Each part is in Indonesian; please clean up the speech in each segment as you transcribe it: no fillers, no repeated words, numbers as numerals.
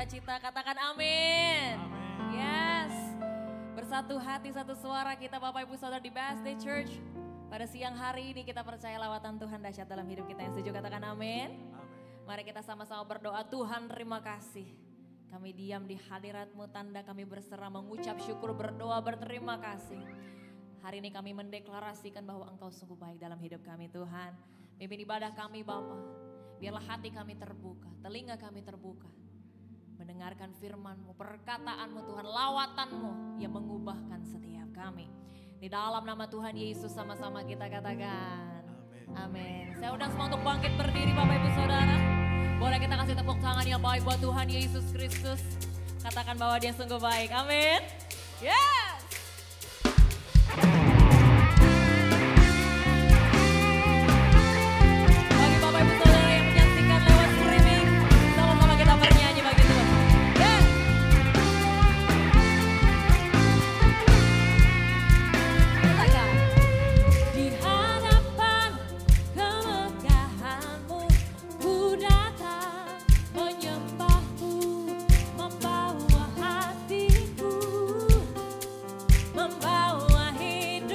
sukacita, katakan amin. Yes, bersatu hati satu suara kita Bapak Ibu Saudara di Best Day Church. Pada siang hari ini kita percaya lawatan Tuhan dahsyat dalam hidup kita. Yang setuju katakan amin. Mari kita sama-sama berdoa. Tuhan terima kasih. Kami diam di hadirat-Mu, tanda kami berserah mengucap syukur, berdoa, berterima kasih. Hari ini kami mendeklarasikan bahwa Engkau sungguh baik dalam hidup kami Tuhan. Pimpin ibadah kami Bapa. Biarlah hati kami terbuka, telinga kami terbuka. Mendengarkan firman-Mu, perkataan-Mu Tuhan, lawatan-Mu yang mengubahkan setiap kami. Di dalam nama Tuhan Yesus sama-sama kita katakan. Amin. Saya undang semua untuk bangkit berdiri Bapak Ibu Saudara. Boleh kita kasih tepuk tangan yang baik buat Tuhan Yesus Kristus. Katakan bahwa Dia sungguh baik. Amin. Yes. Bagi Bapak Ibu Saudara yang menyaksikan lewat streaming, sama-sama kita bernyanyi bagi Tuhan. Yes. Katakan. Di hadapan kemegahan-Mu, ku datang menyembah-Mu, membawa hatiku, membawa hidup.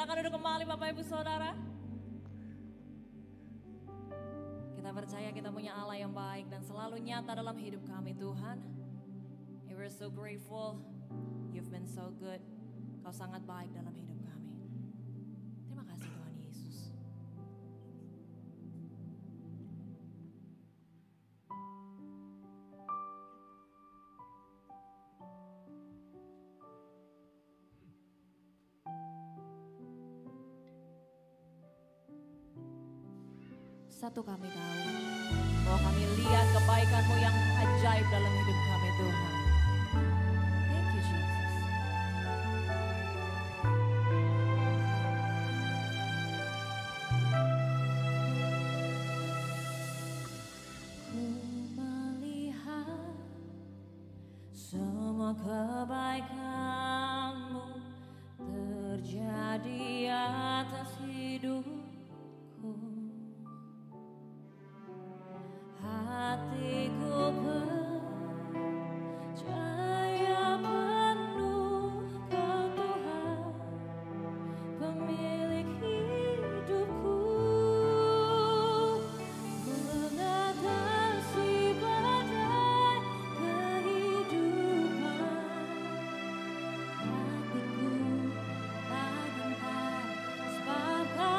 Silakan duduk kembali Bapak Ibu Saudara. Kita percaya kita punya Allah yang baik dan selalu nyata dalam hidup kami Tuhan. We're so grateful. You've been so good. Kau sangat baik dalam hidup kami. Terima kasih Tuhan Yesus. Satu kami tahu bahwa kami lihat kebaikan-Mu yang ajaib dalam hidup kami Tuhan. Thank you Jesus. Ku melihat semua kebaikan-Mu terjadi atas hidupku. Hatiku percaya penuh Kau Tuhan, pemilik hidupku, mengatasi badai kehidupan. Hatiku tak gentar sebab Kau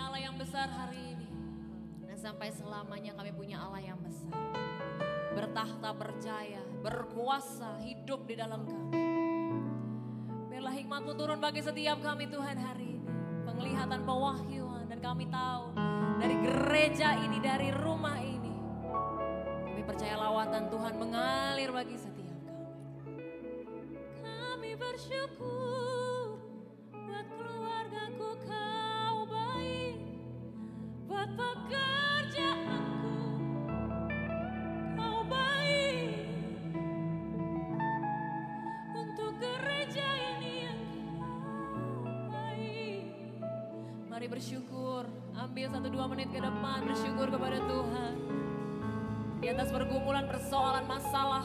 punya Allah yang besar hari ini. Dan sampai selamanya kami punya Allah yang besar. Bertahta, berjaya, berkuasa, hidup di dalam kami. Biarlah hikmat-Mu turun bagi setiap kami Tuhan hari ini. Penglihatan, pewahyuan, dan kami tahu dari gereja ini, dari rumah ini, kami percaya lawatan Tuhan mengalir bagi setiap kami. Kami bersyukur buat keluargaku Kau baik, buat pekerjaanku Kau baik, untuk gereja ini yang Kau baik. Mari bersyukur, ambil 1-2 menit ke depan bersyukur kepada Tuhan. Di atas pergumulan, persoalan, masalah,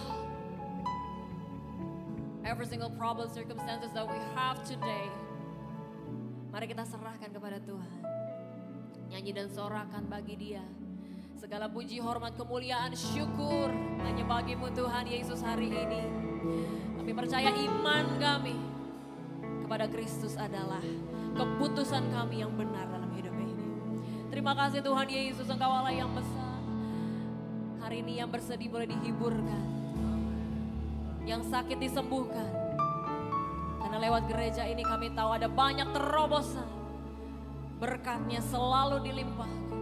every single problem, circumstances that we have today, mari kita serahkan kepada Tuhan. Nyanyi dan sorakan bagi Dia. Segala puji, hormat, kemuliaan, syukur hanya bagi-Mu Tuhan Yesus hari ini. Kami percaya iman kami kepada Kristus adalah keputusan kami yang benar dalam hidup ini. Terima kasih Tuhan Yesus, Engkau Allah yang besar. Hari ini yang bersedih boleh dihiburkan, yang sakit disembuhkan. Karena lewat gereja ini kami tahu ada banyak terobosan. Berkatnya selalu dilimpahkan.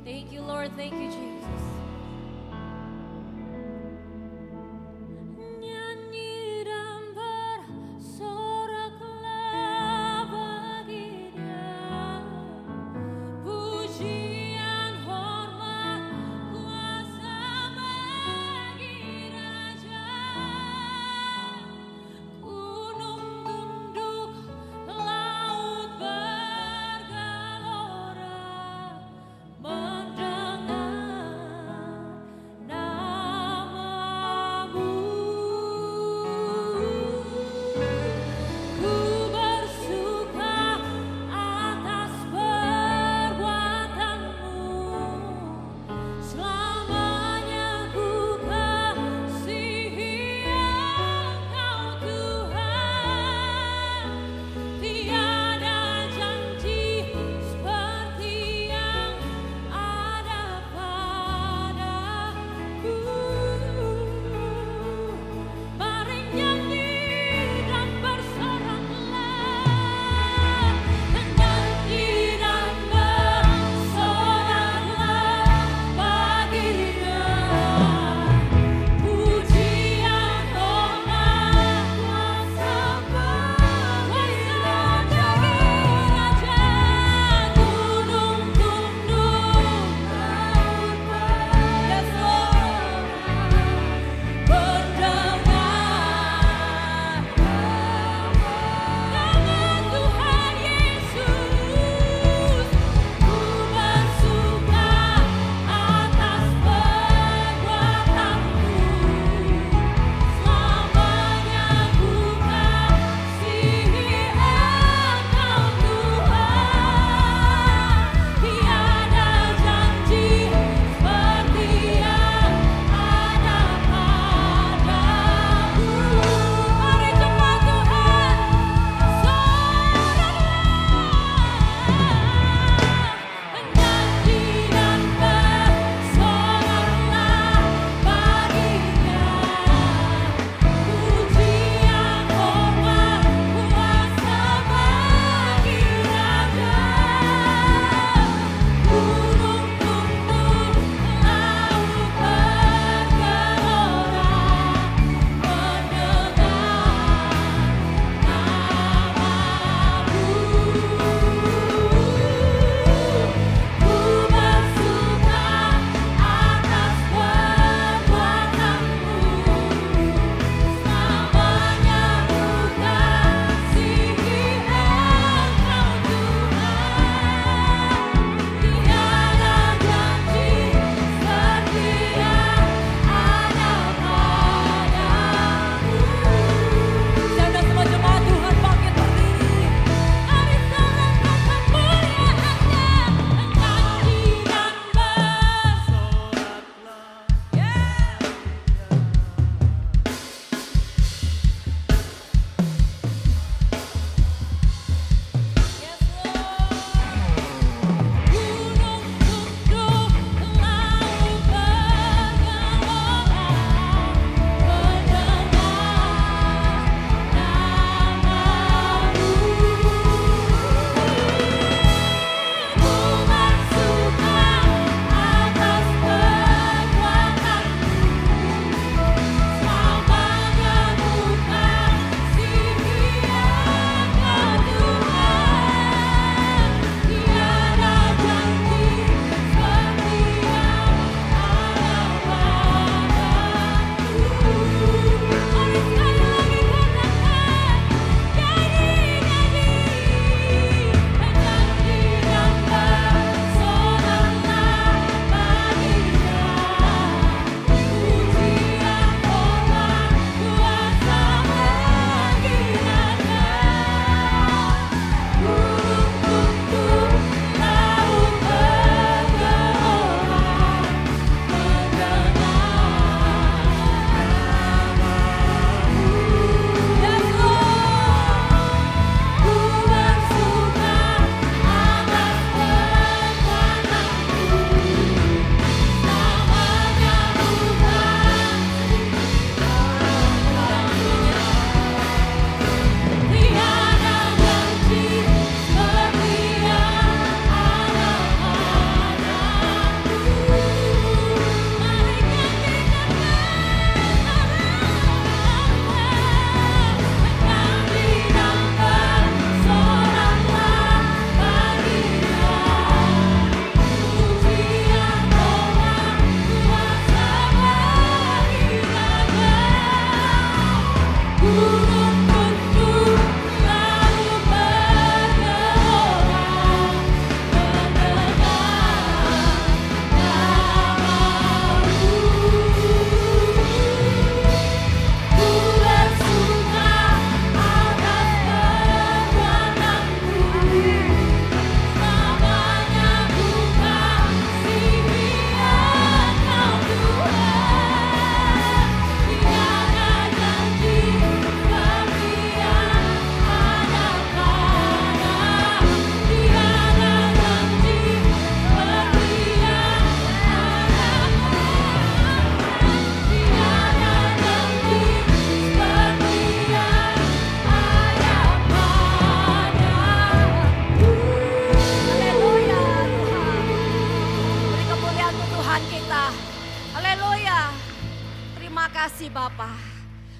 Thank you Lord, thank you Jesus. Nyanyi dan bersoraklah bagi Dia. Pujian, hormat, kuasa bagi Raja. Gunung tunduk, laut bergelora mendengar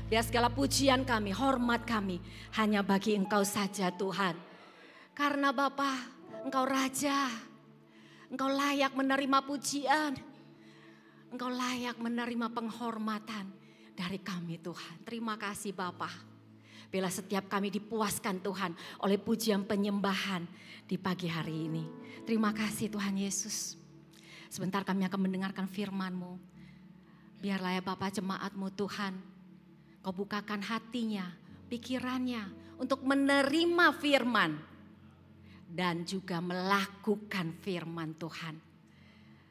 Biar segala pujian kami, hormat kami hanya bagi Engkau saja Tuhan. Karena Bapa, Engkau Raja, Engkau layak menerima pujian, Engkau layak menerima penghormatan dari kami Tuhan. Terima kasih Bapa. Bila setiap kami dipuaskan Tuhan oleh pujian penyembahan di pagi hari ini. Terima kasih Tuhan Yesus. Sebentar kami akan mendengarkan firman-Mu. Biarlah ya Bapa jemaat-Mu Tuhan, Kau bukakan hatinya, pikirannya untuk menerima firman. Dan juga melakukan firman Tuhan.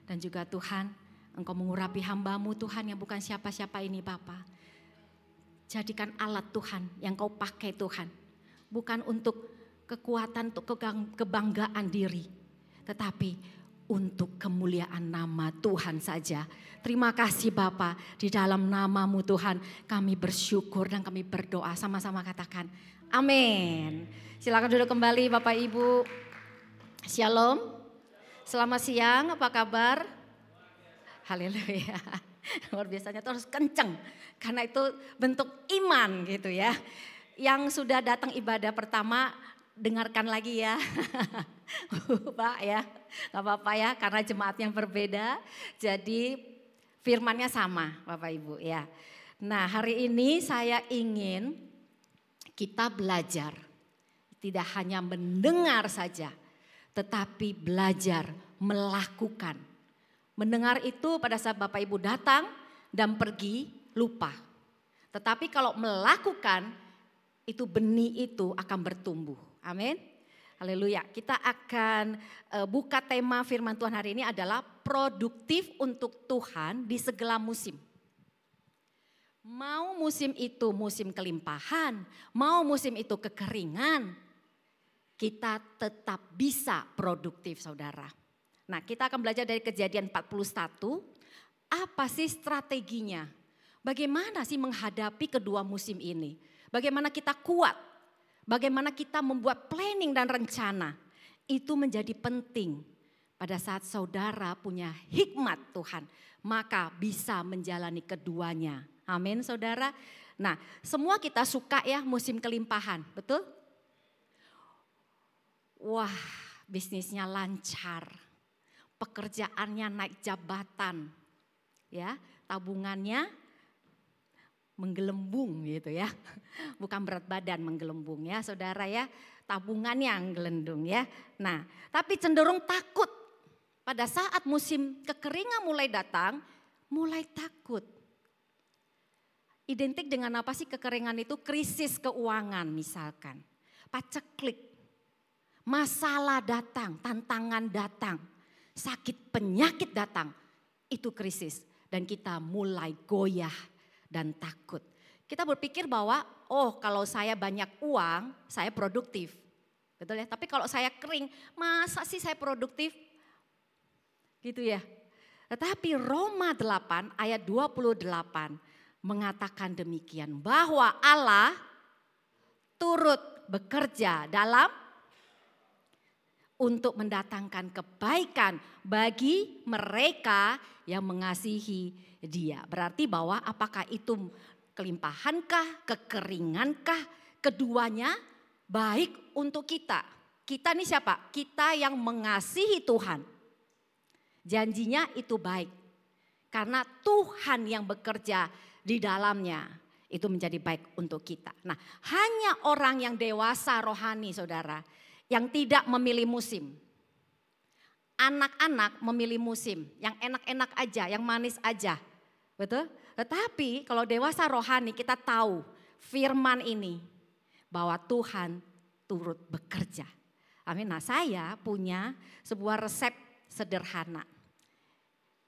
Dan juga Tuhan, Engkau mengurapi hamba-Mu Tuhan yang bukan siapa-siapa ini Bapa. Jadikan alat Tuhan yang Kau pakai Tuhan. Bukan untuk kekuatan, untuk kebanggaan diri. Tetapi untuk kemuliaan nama Tuhan saja. Terima kasih Bapa, di dalam nama-Mu Tuhan kami bersyukur dan kami berdoa. Sama-sama katakan amin. Silakan duduk kembali Bapak Ibu. Shalom. Selamat siang, apa kabar? Haleluya. Luar biasanya terus kenceng. Karena itu bentuk iman gitu ya. Yang sudah datang ibadah pertama, dengarkan lagi ya. Pak ya, gak apa-apa ya karena jemaat yang berbeda. Jadi firmannya sama Bapak Ibu ya. Nah hari ini saya ingin kita belajar. Tidak hanya mendengar saja, tetapi belajar melakukan. Mendengar itu pada saat Bapak Ibu datang dan pergi lupa. Tetapi kalau melakukan itu benih itu akan bertumbuh. Amin. Haleluya. Kita akan buka tema firman Tuhan hari ini adalah produktif untuk Tuhan di segala musim. Mau musim itu musim kelimpahan, mau musim itu kekeringan, kita tetap bisa produktif saudara. Nah kita akan belajar dari Kejadian 41, apa sih strateginya? Bagaimana sih menghadapi kedua musim ini? Bagaimana kita kuat? Bagaimana kita membuat planning dan rencana? Itu menjadi penting pada saat saudara punya hikmat Tuhan. Maka bisa menjalani keduanya. Amin saudara. Nah semua kita suka ya musim kelimpahan, betul? Wah bisnisnya lancar, pekerjaannya naik jabatan, ya tabungannya menggelembung gitu ya. Bukan berat badan menggelembung ya saudara ya, tabungannya yang gelendung ya. Nah tapi cenderung takut pada saat musim kekeringan mulai datang, mulai takut. Identik dengan apa sih kekeringan itu? Krisis keuangan misalkan, paceklik, masalah datang, tantangan datang, sakit penyakit datang, itu krisis. Dan kita mulai goyah dan takut. Kita berpikir bahwa oh kalau saya banyak uang, saya produktif. Betul ya, tapi kalau saya kering, masa sih saya produktif? Gitu ya. Tetapi Roma 8 ayat 28 mengatakan demikian. Bahwa Allah turut bekerja dalam untuk mendatangkan kebaikan bagi mereka yang mengasihi Dia. Berarti bahwa apakah itu kelimpahankah, kekeringankah, keduanya baik untuk kita. Kita ini siapa? Kita yang mengasihi Tuhan. Janjinya itu baik. Karena Tuhan yang bekerja di dalamnya itu menjadi baik untuk kita. Nah, hanya orang yang dewasa rohani saudara yang tidak memilih musim. Anak-anak memilih musim, yang enak-enak aja, yang manis aja. Betul? Tetapi kalau dewasa rohani kita tahu firman ini bahwa Tuhan turut bekerja. Amin. Nah, saya punya sebuah resep sederhana.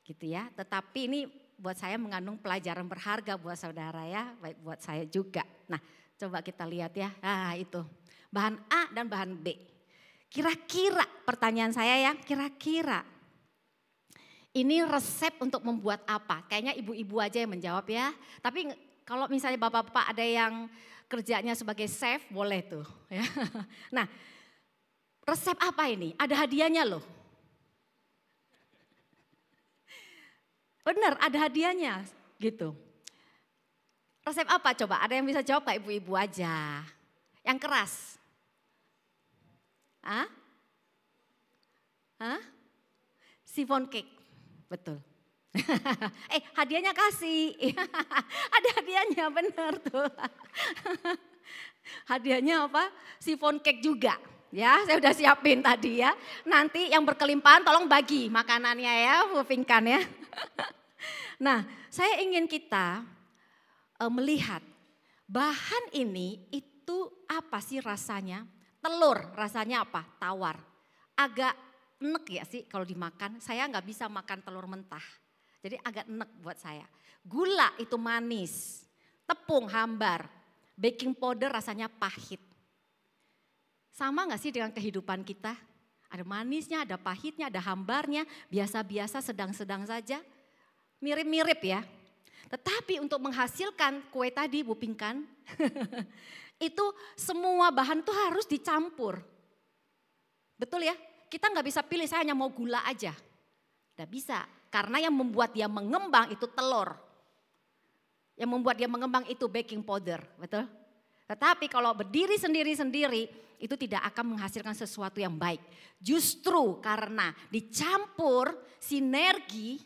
Gitu ya. Tetapi ini buat saya mengandung pelajaran berharga buat saudara ya, baik buat saya juga. Nah, coba kita lihat ya. Nah, itu. Bahan A dan bahan B. Kira-kira pertanyaan saya ya, kira-kira ini resep untuk membuat apa? Kayaknya ibu-ibu aja yang menjawab ya. Tapi kalau misalnya bapak-bapak ada yang kerjanya sebagai chef, boleh tuh. Ya. Nah, resep apa ini? Ada hadiahnya loh. Benar, ada hadiahnya gitu. Resep apa coba? Ada yang bisa jawab gak ibu-ibu aja? Yang keras. Hah? Hah? Chiffon cake. Betul. Hadiahnya kasih. Ada hadiahnya, benar tuh. Hadiahnya apa? Chiffon cake juga. Ya, saya udah siapin tadi ya. Nanti yang berkelimpahan tolong bagi makanannya ya, Bu Pinkan ya. Nah, saya ingin kita melihat bahan ini itu apa sih rasanya? Telur rasanya apa? Tawar. Agak enek ya sih kalau dimakan. Saya nggak bisa makan telur mentah. Jadi agak enek buat saya. Gula itu manis. Tepung hambar. Baking powder rasanya pahit. Sama gak sih dengan kehidupan kita? Ada manisnya, ada pahitnya, ada hambarnya, biasa-biasa, sedang-sedang saja. Mirip-mirip ya. Tetapi untuk menghasilkan kue tadi Bu Pinkan, itu semua bahan tuh harus dicampur. Betul ya? Kita gak bisa pilih, saya hanya mau gula aja. Gak bisa, karena yang membuat dia mengembang itu telur. Yang membuat dia mengembang itu baking powder, betul? Tetapi kalau berdiri sendiri-sendiri, itu tidak akan menghasilkan sesuatu yang baik. Justru karena dicampur sinergi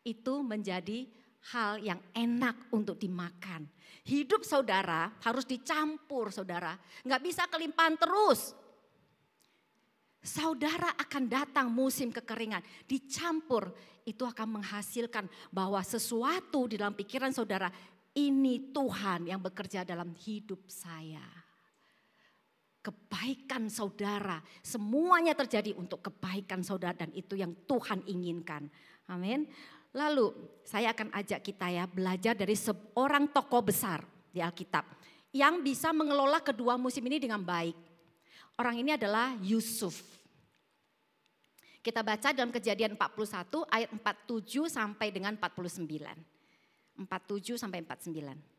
itu menjadi hal yang enak untuk dimakan. Hidup saudara harus dicampur saudara. Nggak bisa kelimpahan terus. Saudara akan datang musim kekeringan. Dicampur itu akan menghasilkan bahwa sesuatu di dalam pikiran saudara. Ini Tuhan yang bekerja dalam hidup saya. Kebaikan saudara, semuanya terjadi untuk kebaikan saudara dan itu yang Tuhan inginkan. Amin. Lalu saya akan ajak kita ya belajar dari seorang tokoh besar di Alkitab yang bisa mengelola kedua musim ini dengan baik. Orang ini adalah Yusuf. Kita baca dalam Kejadian 41 ayat 47 sampai dengan 49. 47 sampai 49.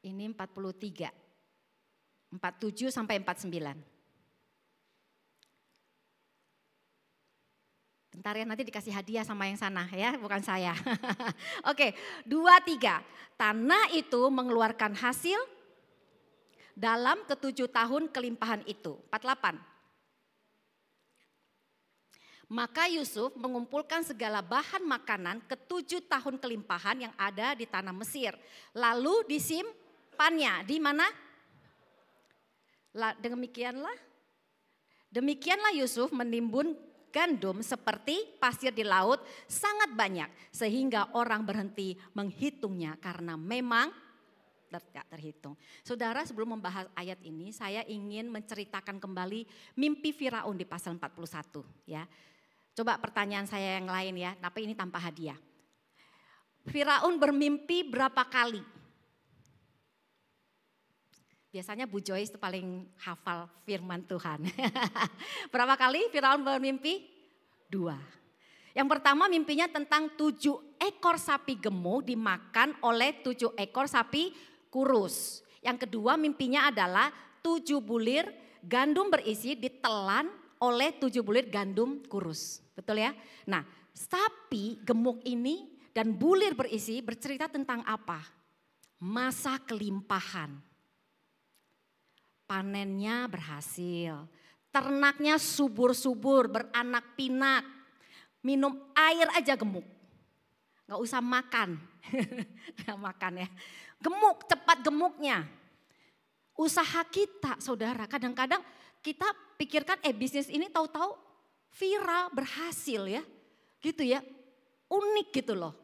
Ini 43. 47 sampai 49. Bentar ya, nanti dikasih hadiah sama yang sana ya, bukan saya. Oke, 2-3. Tanah itu mengeluarkan hasil dalam ke-7 tahun kelimpahan itu. 48. Maka Yusuf mengumpulkan segala bahan makanan ke-7 tahun kelimpahan yang ada di tanah Mesir. Lalu disimpannya di mana? Demikianlah Yusuf menimbun gandum seperti pasir di laut sangat banyak. Sehingga orang berhenti menghitungnya karena memang tidak terhitung. Saudara, sebelum membahas ayat ini saya ingin menceritakan kembali mimpi Firaun di pasal 41 ya. Coba pertanyaan saya yang lain ya, tapi ini tanpa hadiah. Firaun bermimpi berapa kali? Biasanya Bu Joyce itu paling hafal firman Tuhan. Berapa kali Firaun bermimpi? 2. Yang pertama mimpinya tentang 7 ekor sapi gemuk dimakan oleh 7 ekor sapi kurus. Yang kedua mimpinya adalah 7 bulir gandum berisi ditelan oleh 7 bulir gandum kurus. Betul ya? Nah, sapi gemuk ini dan bulir berisi bercerita tentang apa? Masa kelimpahan. Panennya berhasil. Ternaknya subur-subur, beranak pinak. Minum air aja gemuk. Gak usah makan. Gak makan ya. Gemuk, cepat gemuknya. Usaha kita saudara, kadang-kadang kita pikirkan bisnis ini tahu-tahu viral, berhasil ya. Gitu ya, unik gitu loh.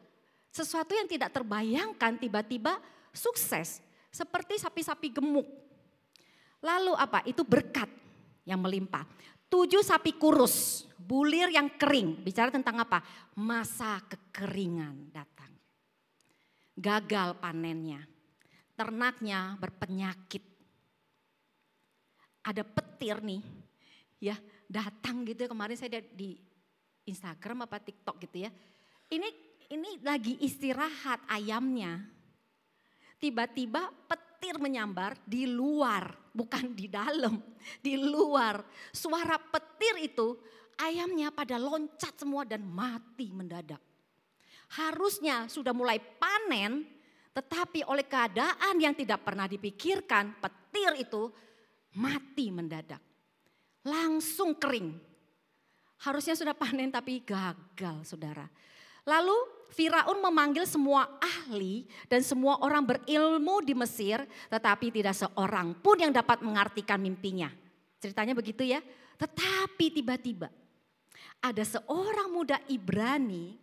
Sesuatu yang tidak terbayangkan tiba-tiba sukses. Seperti sapi-sapi gemuk. Lalu apa? Itu berkat yang melimpah. 7 sapi kurus, bulir yang kering. Bicara tentang apa? Masa kekeringan datang. Gagal panennya. Ternaknya berpenyakit. Ada petir nih ya datang gitu ya, kemarin saya lihat di Instagram apa TikTok gitu ya. Ini lagi istirahat ayamnya. Tiba-tiba petir menyambar di luar, bukan di dalam, di luar. Suara petir itu ayamnya pada loncat semua dan mati mendadak. harusnya sudah mulai panen, tetapi oleh keadaan yang tidak pernah dipikirkan, petir itu mati mendadak. Langsung kering. Harusnya sudah panen tapi gagal, saudara. Lalu Firaun memanggil semua ahli dan semua orang berilmu di Mesir, tetapi tidak seorang pun yang dapat mengartikan mimpinya. Ceritanya begitu ya. Tetapi tiba-tiba ada seorang muda Ibrani,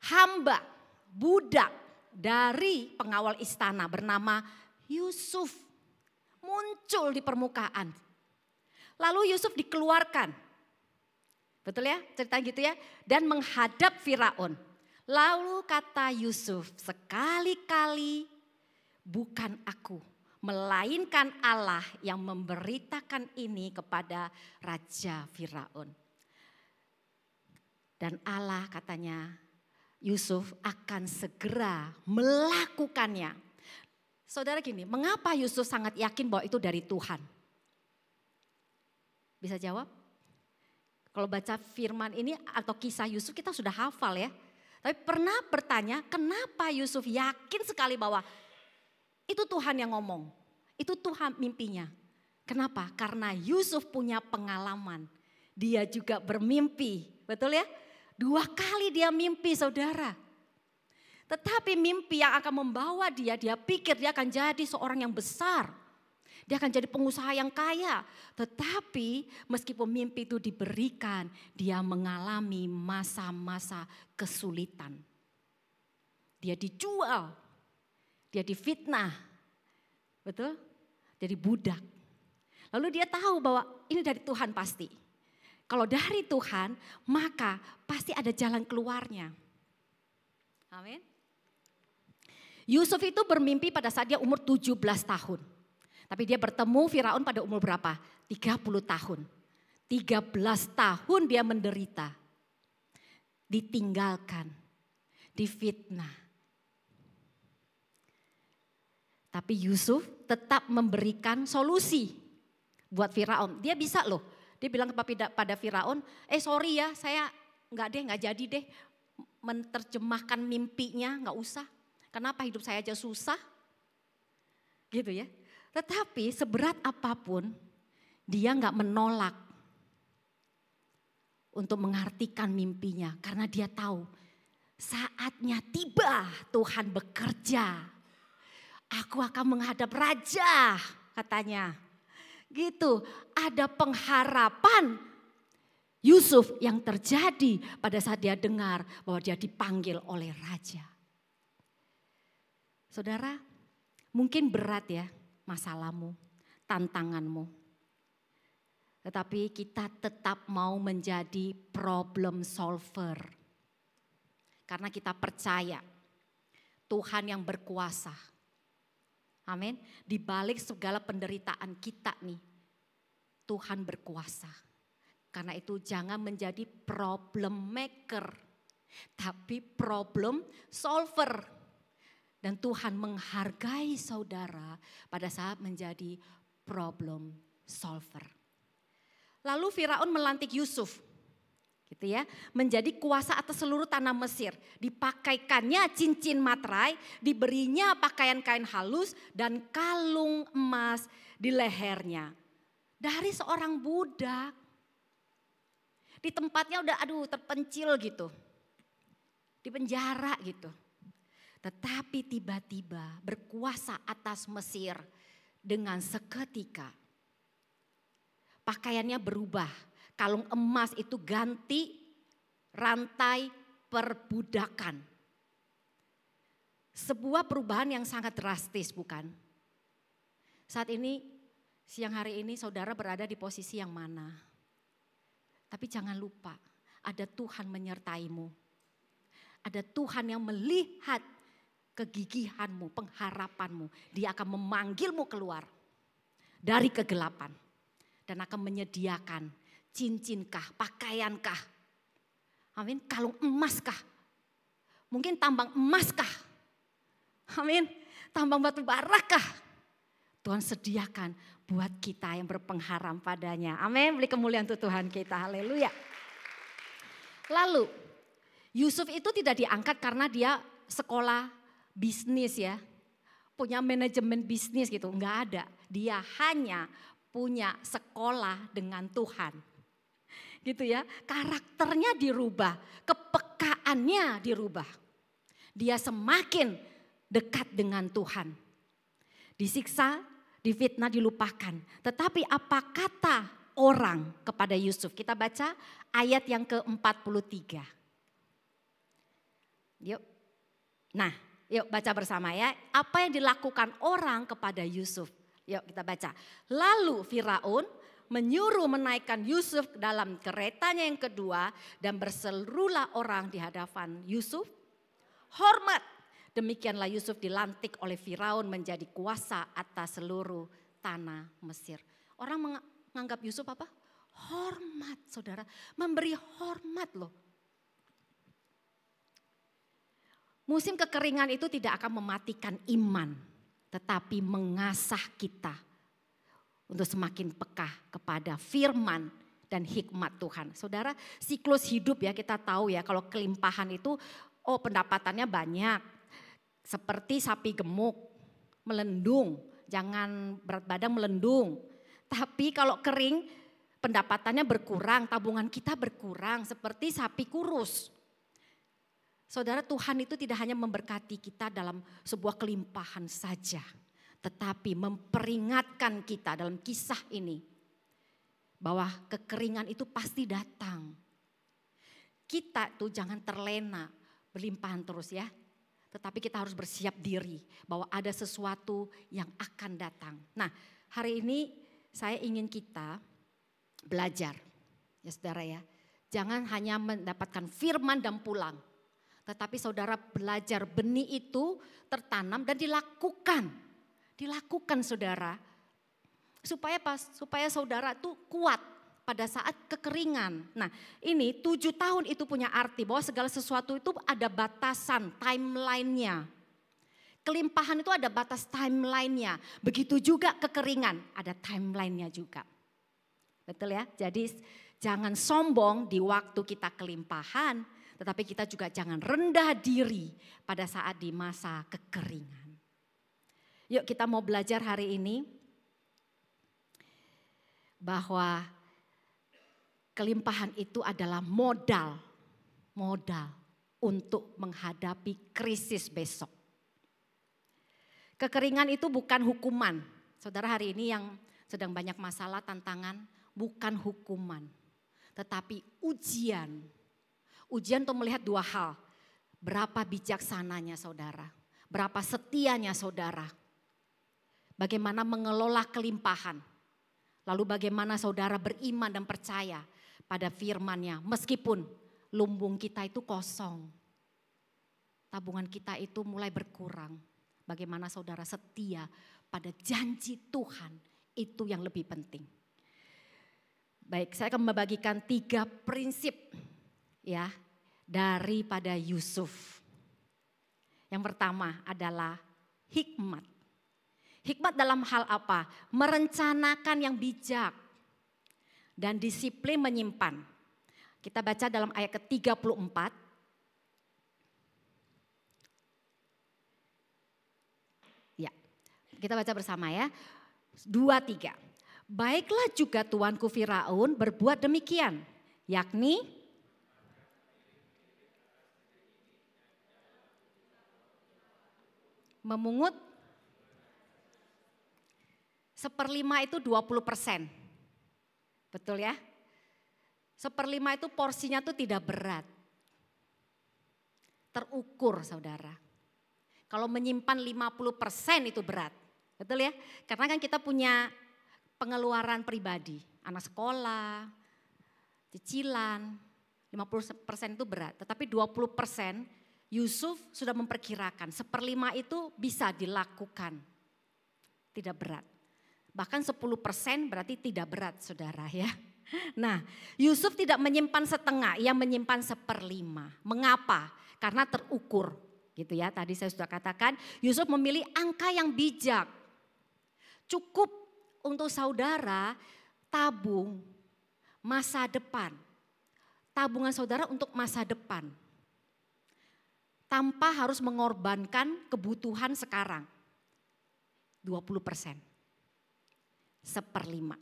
hamba, budak dari pengawal istana bernama Yusuf, muncul di permukaan. Lalu Yusuf dikeluarkan. Betul ya, ceritanya gitu ya. Dan menghadap Firaun. Lalu kata Yusuf, sekali-kali bukan aku, melainkan Allah yang memberitakan ini kepada Raja Firaun. Dan Allah katanya, Yusuf akan segera melakukannya. Saudara gini, mengapa Yusuf sangat yakin bahwa itu dari Tuhan? Bisa jawab? Kalau baca firman ini atau kisah Yusuf kita sudah hafal ya. Tapi pernah bertanya kenapa Yusuf yakin sekali bahwa itu Tuhan yang ngomong. Itu Tuhan mimpinya. Kenapa? Karena Yusuf punya pengalaman. Dia juga bermimpi. Betul ya? 2 kali dia mimpi, saudara. Tetapi mimpi yang akan membawa dia pikir dia akan jadi seorang yang besar. Dia akan jadi pengusaha yang kaya. Tetapi meskipun mimpi itu diberikan, dia mengalami masa-masa kesulitan. Dia dijual, dia difitnah, betul? Jadi budak. Lalu dia tahu bahwa ini dari Tuhan pasti. Kalau dari Tuhan, maka pasti ada jalan keluarnya. Amin. Yusuf itu bermimpi pada saat dia umur 17 tahun. Tapi dia bertemu Firaun pada umur berapa? 30 tahun. 13 tahun dia menderita. Ditinggalkan, difitnah. Tapi Yusuf tetap memberikan solusi buat Firaun. Dia bisa loh. Dia bilang pada Firaun, sorry ya saya nggak jadi deh menerjemahkan mimpinya, nggak usah. Kenapa hidup saya aja susah? Gitu ya. Tetapi seberat apapun dia nggak menolak untuk mengartikan mimpinya. Karena dia tahu saatnya tiba Tuhan bekerja. Aku akan menghadap raja katanya. Gitu, ada pengharapan Yusuf yang terjadi pada saat dia dengar bahwa dia dipanggil oleh raja. Saudara, mungkin berat ya masalahmu, tantanganmu. Tetapi kita tetap mau menjadi problem solver. Karena kita percaya Tuhan yang berkuasa. Amin. Di balik segala penderitaan kita nih, Tuhan berkuasa. Karena itu jangan menjadi problem maker, tapi problem solver. Dan Tuhan menghargai saudara pada saat menjadi problem solver. Lalu Firaun melantik Yusuf, gitu ya, menjadi kuasa atas seluruh tanah Mesir. Dipakaikannya cincin materai, diberinya pakaian kain halus dan kalung emas di lehernya. Dari seorang budak, di tempatnya udah terpencil gitu, di penjara gitu. Tetapi tiba-tiba berkuasa atas Mesir dengan seketika. Pakaiannya berubah. Kalung emas itu ganti rantai perbudakan. Sebuah perubahan yang sangat drastis, bukan? Saat ini, siang hari ini saudara berada di posisi yang mana? Tapi jangan lupa, ada Tuhan menyertaimu. Ada Tuhan yang melihat kegigihanmu, pengharapanmu. Dia akan memanggilmu keluar dari kegelapan. Dan akan menyediakan cincinkah, pakaiankah, amin, kalung emaskah, mungkin tambang emaskah, amin, tambang batu barakah. Tuhan sediakan buat kita yang berpengharam padanya. Amin, beri kemuliaan untuk Tuhan kita, haleluya. Lalu Yusuf itu tidak diangkat karena dia sekolah bisnis ya. Punya manajemen bisnis gitu, enggak ada. Dia hanya punya sekolah dengan Tuhan. Gitu ya, karakternya dirubah, kepekaannya dirubah. Dia semakin dekat dengan Tuhan. Disiksa, difitnah, dilupakan. Tetapi apa kata orang kepada Yusuf? Kita baca ayat yang ke-43. Yuk. Nah, yuk baca bersama ya. Apa yang dilakukan orang kepada Yusuf? Yuk kita baca. Lalu Firaun menyuruh menaikkan Yusuf ke dalam keretanya yang kedua dan berseluruhlah orang di hadapan Yusuf. Hormat. Demikianlah Yusuf dilantik oleh Firaun menjadi kuasa atas seluruh tanah Mesir. Orang menganggap Yusuf apa? Hormat, saudara. Memberi hormat loh. Musim kekeringan itu tidak akan mematikan iman, tetapi mengasah kita untuk semakin peka kepada firman dan hikmat Tuhan. Saudara, siklus hidup ya kita tahu ya kalau kelimpahan itu pendapatannya banyak. Seperti sapi gemuk, melendung, jangan berat badan melendung. Tapi kalau kering pendapatannya berkurang, tabungan kita berkurang seperti sapi kurus. Saudara, Tuhan itu tidak hanya memberkati kita dalam sebuah kelimpahan saja. Tetapi memperingatkan kita dalam kisah ini bahwa kekeringan itu pasti datang. Kita tuh jangan terlena berlimpahan terus ya. Tetapi kita harus bersiap diri bahwa ada sesuatu yang akan datang. Nah, hari ini saya ingin kita belajar ya saudara ya. Jangan hanya mendapatkan firman dan pulang. Tetapi saudara belajar benih itu tertanam dan dilakukan. Dilakukan saudara, supaya saudara tuh kuat pada saat kekeringan. Nah ini 7 tahun itu punya arti bahwa segala sesuatu itu ada batasan timelinenya. Kelimpahan itu ada batas timelinenya, begitu juga kekeringan ada timelinenya juga. Betul ya, jadi jangan sombong di waktu kita kelimpahan, tetapi kita juga jangan rendah diri pada saat di masa kekeringan. Yuk kita mau belajar hari ini bahwa kelimpahan itu adalah modal untuk menghadapi krisis besok. Kekeringan itu bukan hukuman. Saudara hari ini yang sedang banyak masalah, tantangan, bukan hukuman. Tetapi ujian. Ujian untuk melihat 2 hal. Berapa bijaksananya saudara, berapa setianya saudara. Bagaimana mengelola kelimpahan. Lalu bagaimana saudara beriman dan percaya pada firman-Nya. Meskipun lumbung kita itu kosong. Tabungan kita itu mulai berkurang. Bagaimana saudara setia pada janji Tuhan. Itu yang lebih penting. Baik, saya akan membagikan 3 prinsip ya daripada Yusuf. Yang pertama adalah hikmat. Hikmat dalam hal apa? Merencanakan yang bijak dan disiplin menyimpan. Kita baca dalam ayat ke-34. Ya, kita baca bersama ya. 2-3. Baiklah juga tuanku Firaun berbuat demikian, yakni memungut 1/5 itu 20%. Betul ya? 1/5 itu porsinya tuh tidak berat. Terukur saudara. Kalau menyimpan 50% itu berat. Betul ya? Karena kan kita punya pengeluaran pribadi. Anak sekolah, cicilan, 50% itu berat. Tetapi 20% Yusuf sudah memperkirakan 1/5 itu bisa dilakukan. Tidak berat. Bahkan 10% berarti tidak berat saudara ya. Nah Yusuf tidak menyimpan setengah, ia menyimpan 1/5. Mengapa? Karena terukur gitu ya. Tadi saya sudah katakan Yusuf memilih angka yang bijak. Cukup untuk saudara tabung masa depan. Tabungan saudara untuk masa depan. tanpa harus mengorbankan kebutuhan sekarang. 20%. 1/5.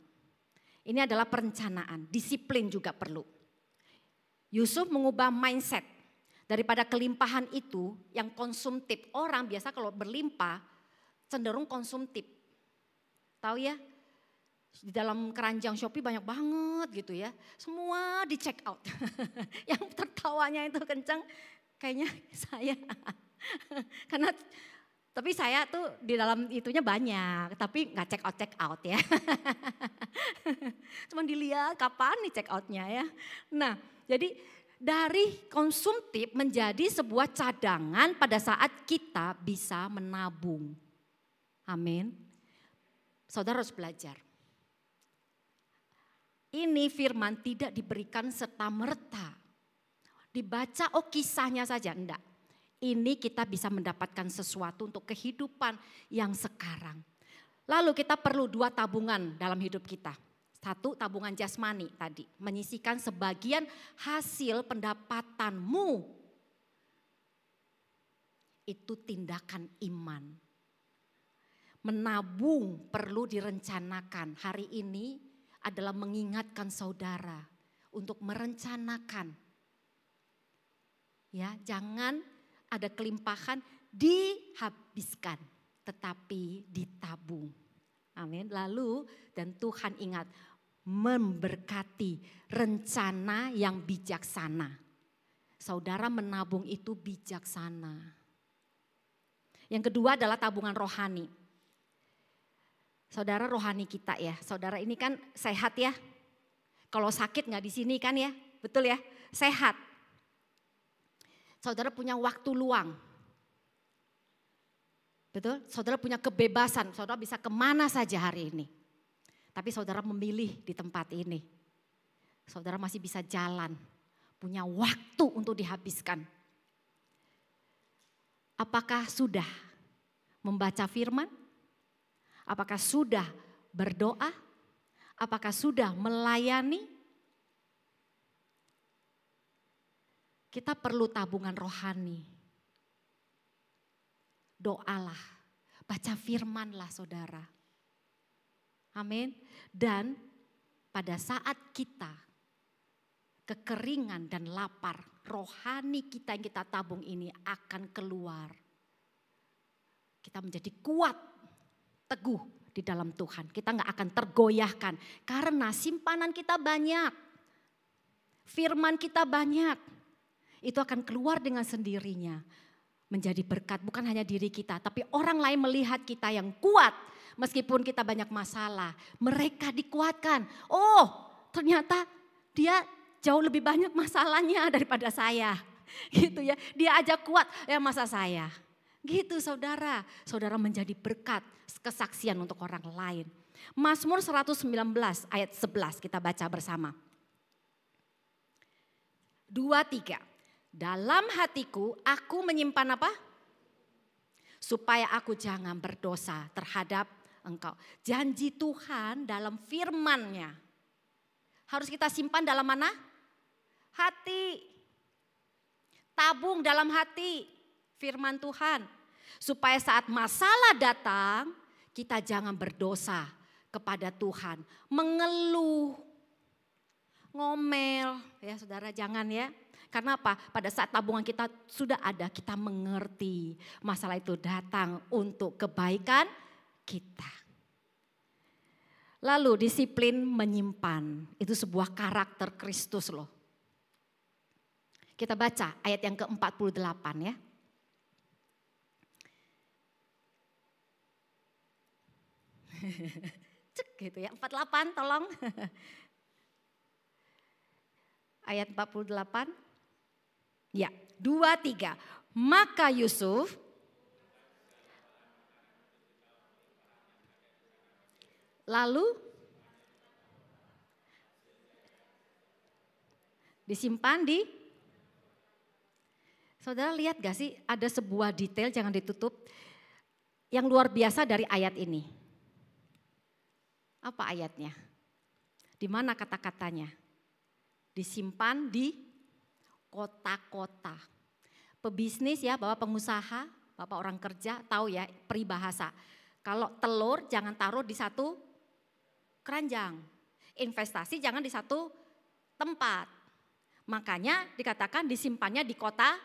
Ini adalah perencanaan, disiplin juga perlu. Yusuf mengubah mindset daripada kelimpahan itu yang konsumtif. Orang biasa kalau berlimpah cenderung konsumtif. Tahu ya? Di dalam keranjang Shopee banyak banget gitu ya. Semua di check out. Yang tertawanya itu kencang kayaknya saya. Karena tapi saya tuh di dalam itunya banyak, tapi nggak check out ya. Cuman dilihat kapan nih check outnya ya. Nah, jadi dari konsumtif menjadi sebuah cadangan pada saat kita bisa menabung. Amin. Saudara harus belajar. Ini firman tidak diberikan serta-merta. Dibaca kisahnya saja, enggak. Ini kita bisa mendapatkan sesuatu untuk kehidupan yang sekarang. Lalu kita perlu 2 tabungan dalam hidup kita. 1 tabungan jasmani tadi, menyisihkan sebagian hasil pendapatanmu. Itu tindakan iman. Menabung perlu direncanakan. Hari ini adalah mengingatkan saudara untuk merencanakan. Ya, jangan ada kelimpahan dihabiskan, tetapi ditabung. Amin. Lalu dan Tuhan ingat memberkati rencana yang bijaksana. Saudara menabung itu bijaksana. Yang kedua adalah tabungan rohani. Saudara rohani kita ya, saudara ini kan sehat ya. Kalau sakit nggak di sini kan ya, betul ya, sehat. Saudara punya waktu luang. Betul, saudara punya kebebasan, saudara bisa kemana saja hari ini. Tapi saudara memilih di tempat ini. Saudara masih bisa jalan, punya waktu untuk dihabiskan. Apakah sudah membaca firman? Apakah sudah berdoa? Apakah sudah melayani? Kita perlu tabungan rohani. Doalah, baca firmanlah saudara. Amin. Dan pada saat kita kekeringan dan lapar, rohani kita yang kita tabung ini akan keluar. Kita menjadi kuat, teguh di dalam Tuhan. Kita nggak akan tergoyahkan karena simpanan kita banyak. Firman kita banyak. Itu akan keluar dengan sendirinya. Menjadi berkat bukan hanya diri kita, tapi orang lain melihat kita yang kuat. Meskipun kita banyak masalah, mereka dikuatkan. Oh, ternyata dia jauh lebih banyak masalahnya daripada saya. Gitu ya. Dia aja kuat, ya masa saya. Gitu saudara, saudara menjadi berkat, kesaksian untuk orang lain. Mazmur 119 ayat 11 kita baca bersama. 2-3. Dalam hatiku aku menyimpan apa? Supaya aku jangan berdosa terhadap engkau. Janji Tuhan dalam firman-Nya. Harus kita simpan dalam mana? Hati. Tabung dalam hati. Firman Tuhan, supaya saat masalah datang kita jangan berdosa kepada Tuhan, mengeluh, ngomel, ya saudara jangan ya. Karena apa? Pada saat tabungan kita sudah ada, kita mengerti masalah itu datang untuk kebaikan kita. Lalu disiplin menyimpan, itu sebuah karakter Kristus loh. Kita baca ayat yang ke-48 ya. Cek gitu ya, 48 tolong. Ayat 48. Ya, 2-3. Maka Yusuf lalu disimpan di. Saudara lihat gak sih ada sebuah detail jangan ditutup yang luar biasa dari ayat ini. Apa ayatnya? Di mana kata-katanya? Disimpan di kota-kota. pebisnis ya, Bapak pengusaha, Bapak orang kerja, tahu ya peribahasa. Kalau telur jangan taruh di satu keranjang. Investasi jangan di satu tempat. Makanya dikatakan disimpannya di kota-kota.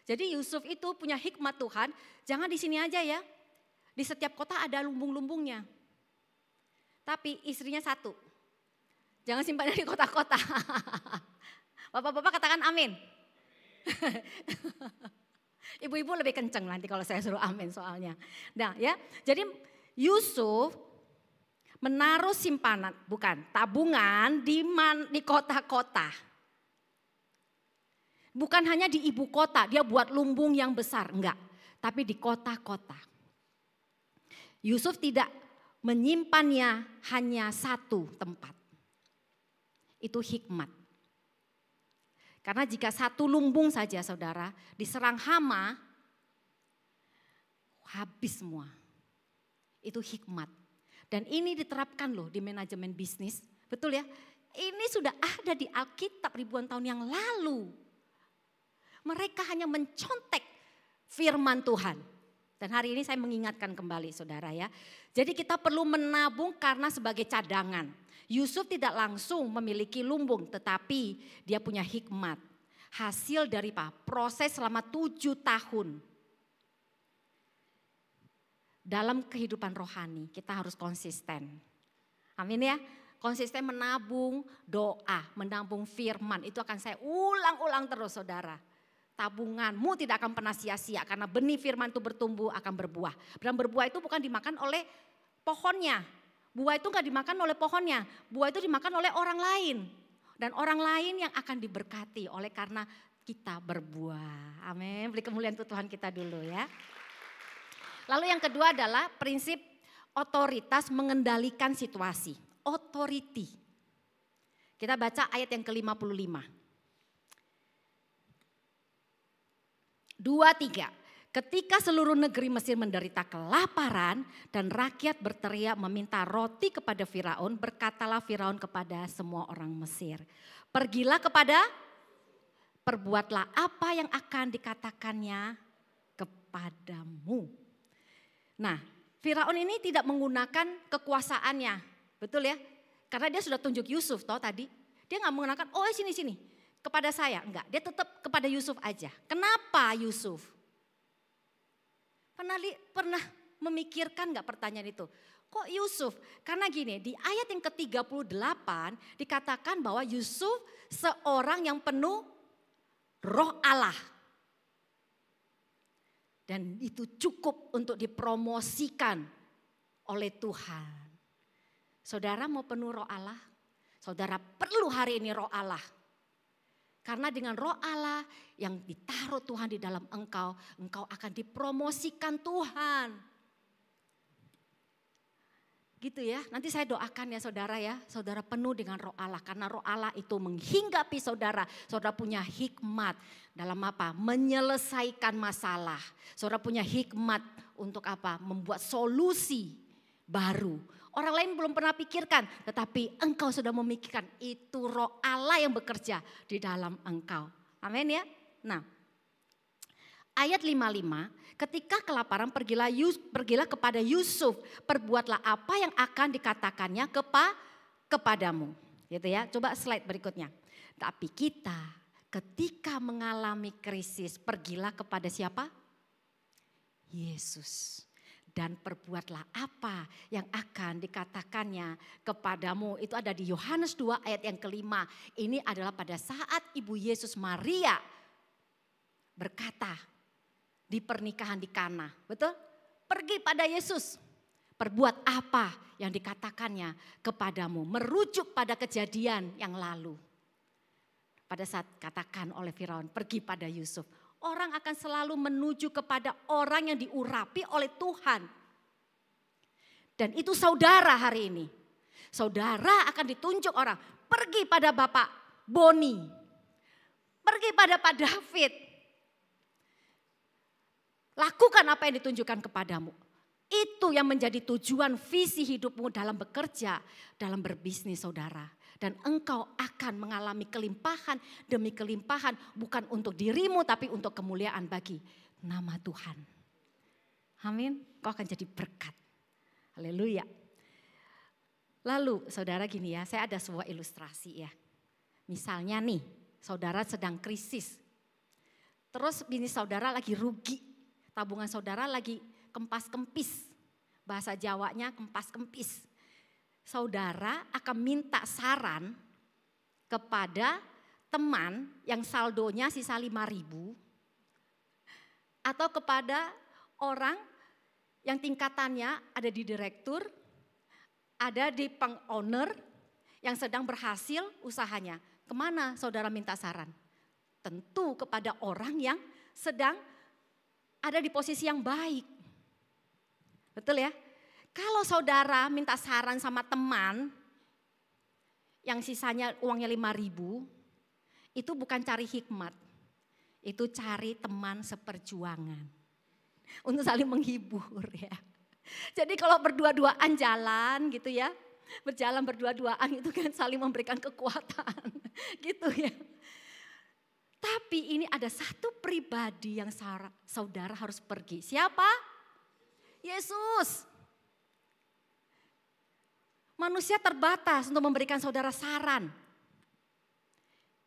Jadi Yusuf itu punya hikmat Tuhan, jangan di sini aja ya. Di setiap kota ada lumbung-lumbungnya. Tapi istrinya satu. Jangan simpannya di kota-kota. Bapak-bapak katakan amin. Ibu-ibu lebih kenceng nanti kalau saya suruh amin soalnya. Nah ya, jadi Yusuf menaruh simpanan, bukan tabungan di kota-kota. Bukan hanya di ibu kota, dia buat lumbung yang besar, enggak. Tapi di kota-kota. Yusuf tidak menyimpannya hanya satu tempat. Itu hikmat. Karena jika satu lumbung saja saudara diserang hama, habis semua. Itu hikmat. Dan ini diterapkan loh di manajemen bisnis, betul ya? Ini sudah ada di Alkitab ribuan tahun yang lalu. Mereka hanya mencontek firman Tuhan. Dan hari ini saya mengingatkan kembali saudara ya. Jadi kita perlu menabung karena sebagai cadangan. Yusuf tidak langsung memiliki lumbung tetapi dia punya hikmat. Hasil dari proses selama 7 tahun. Dalam kehidupan rohani kita harus konsisten. Amin ya. Konsisten menabung doa, menabung firman. Itu akan saya ulang-ulang terus saudara. Tabunganmu tidak akan pernah sia-sia karena benih firman itu bertumbuh akan berbuah. Dan berbuah itu bukan dimakan oleh pohonnya. Buah itu gak dimakan oleh pohonnya. Buah itu dimakan oleh orang lain. Dan orang lain yang akan diberkati oleh karena kita berbuah. Amin. Beri kemuliaan untuk Tuhan kita dulu ya. Lalu yang kedua adalah prinsip otoritas mengendalikan situasi. Authority. Kita baca ayat yang ke-55. 2-3. Ketika seluruh negeri Mesir menderita kelaparan dan rakyat berteriak meminta roti kepada Firaun, berkatalah Firaun kepada semua orang Mesir. Perbuatlah apa yang akan dikatakannya kepadamu. Nah, Firaun ini tidak menggunakan kekuasaannya, betul ya? Karena dia sudah tunjuk Yusuf toh tadi. Dia nggak menggunakan, oh sini, kepada saya. Enggak, dia tetap kepada Yusuf aja. Kenapa Yusuf? Pernah memikirkan nggak pertanyaan itu? Kok Yusuf? Karena gini, di ayat yang ke-38 dikatakan bahwa Yusuf seorang yang penuh roh Allah. Dan itu cukup untuk dipromosikan oleh Tuhan. Saudara mau penuh roh Allah? Saudara perlu hari ini roh Allah. Karena dengan roh Allah yang ditaruh Tuhan di dalam engkau akan dipromosikan Tuhan. Gitu ya, nanti saya doakan ya saudara penuh dengan roh Allah. Karena roh Allah itu menghinggapi saudara punya hikmat dalam apa? Menyelesaikan masalah. Saudara punya hikmat untuk apa? Membuat solusi baru. Orang lain belum pernah pikirkan, tetapi engkau sudah memikirkan. Itu roh Allah yang bekerja di dalam engkau. Amin ya. Nah, ayat 55, ketika kelaparan pergilah kepada Yusuf, perbuatlah apa yang akan dikatakannya kepadamu. Gitu ya. Coba slide berikutnya. Tapi kita ketika mengalami krisis, pergilah kepada siapa? Yesus. Dan perbuatlah apa yang akan dikatakannya kepadamu. Itu ada di Yohanes 2 ayat yang ke-5. Ini adalah pada saat Ibu Yesus Maria berkata di pernikahan di Kana. Betul? Pergi pada Yesus. Perbuat apa yang dikatakannya kepadamu. Merujuk pada kejadian yang lalu. Pada saat katakan oleh Firaun, pergi pada Yusuf. Orang akan selalu menuju kepada orang yang diurapi oleh Tuhan. Dan itu saudara hari ini. Saudara akan ditunjuk orang. Pergi pada Bapak Boni. Pergi pada Pak David. Lakukan apa yang ditunjukkan kepadamu. Itu yang menjadi tujuan visi hidupmu dalam bekerja, dalam berbisnis saudara. dan engkau akan mengalami kelimpahan demi kelimpahan, bukan untuk dirimu tapi untuk kemuliaan bagi nama Tuhan. Amin. Kau akan jadi berkat. Haleluya. Lalu saudara gini ya, saya ada sebuah ilustrasi ya. Misalnya nih, saudara sedang krisis. Terus bisnis saudara lagi rugi. Tabungan saudara lagi kempas-kempis. Bahasa Jawanya kempas-kempis. Saudara akan minta saran kepada teman yang saldonya sisa 5.000 atau kepada orang yang tingkatannya ada di direktur, ada di peng-owner yang sedang berhasil usahanya. Kemana saudara minta saran? Tentu kepada orang yang sedang ada di posisi yang baik. Betul ya? Kalau saudara minta saran sama teman yang sisanya uangnya 5.000, itu bukan cari hikmat. Itu cari teman seperjuangan. Untuk saling menghibur ya. Jadi kalau berdua-duaan jalan gitu ya. Berjalan berdua-duaan itu kan saling memberikan kekuatan. Gitu ya. Tapi ini ada satu pribadi yang saudara harus pergi. Siapa? Yesus. Manusia terbatas untuk memberikan saudara saran.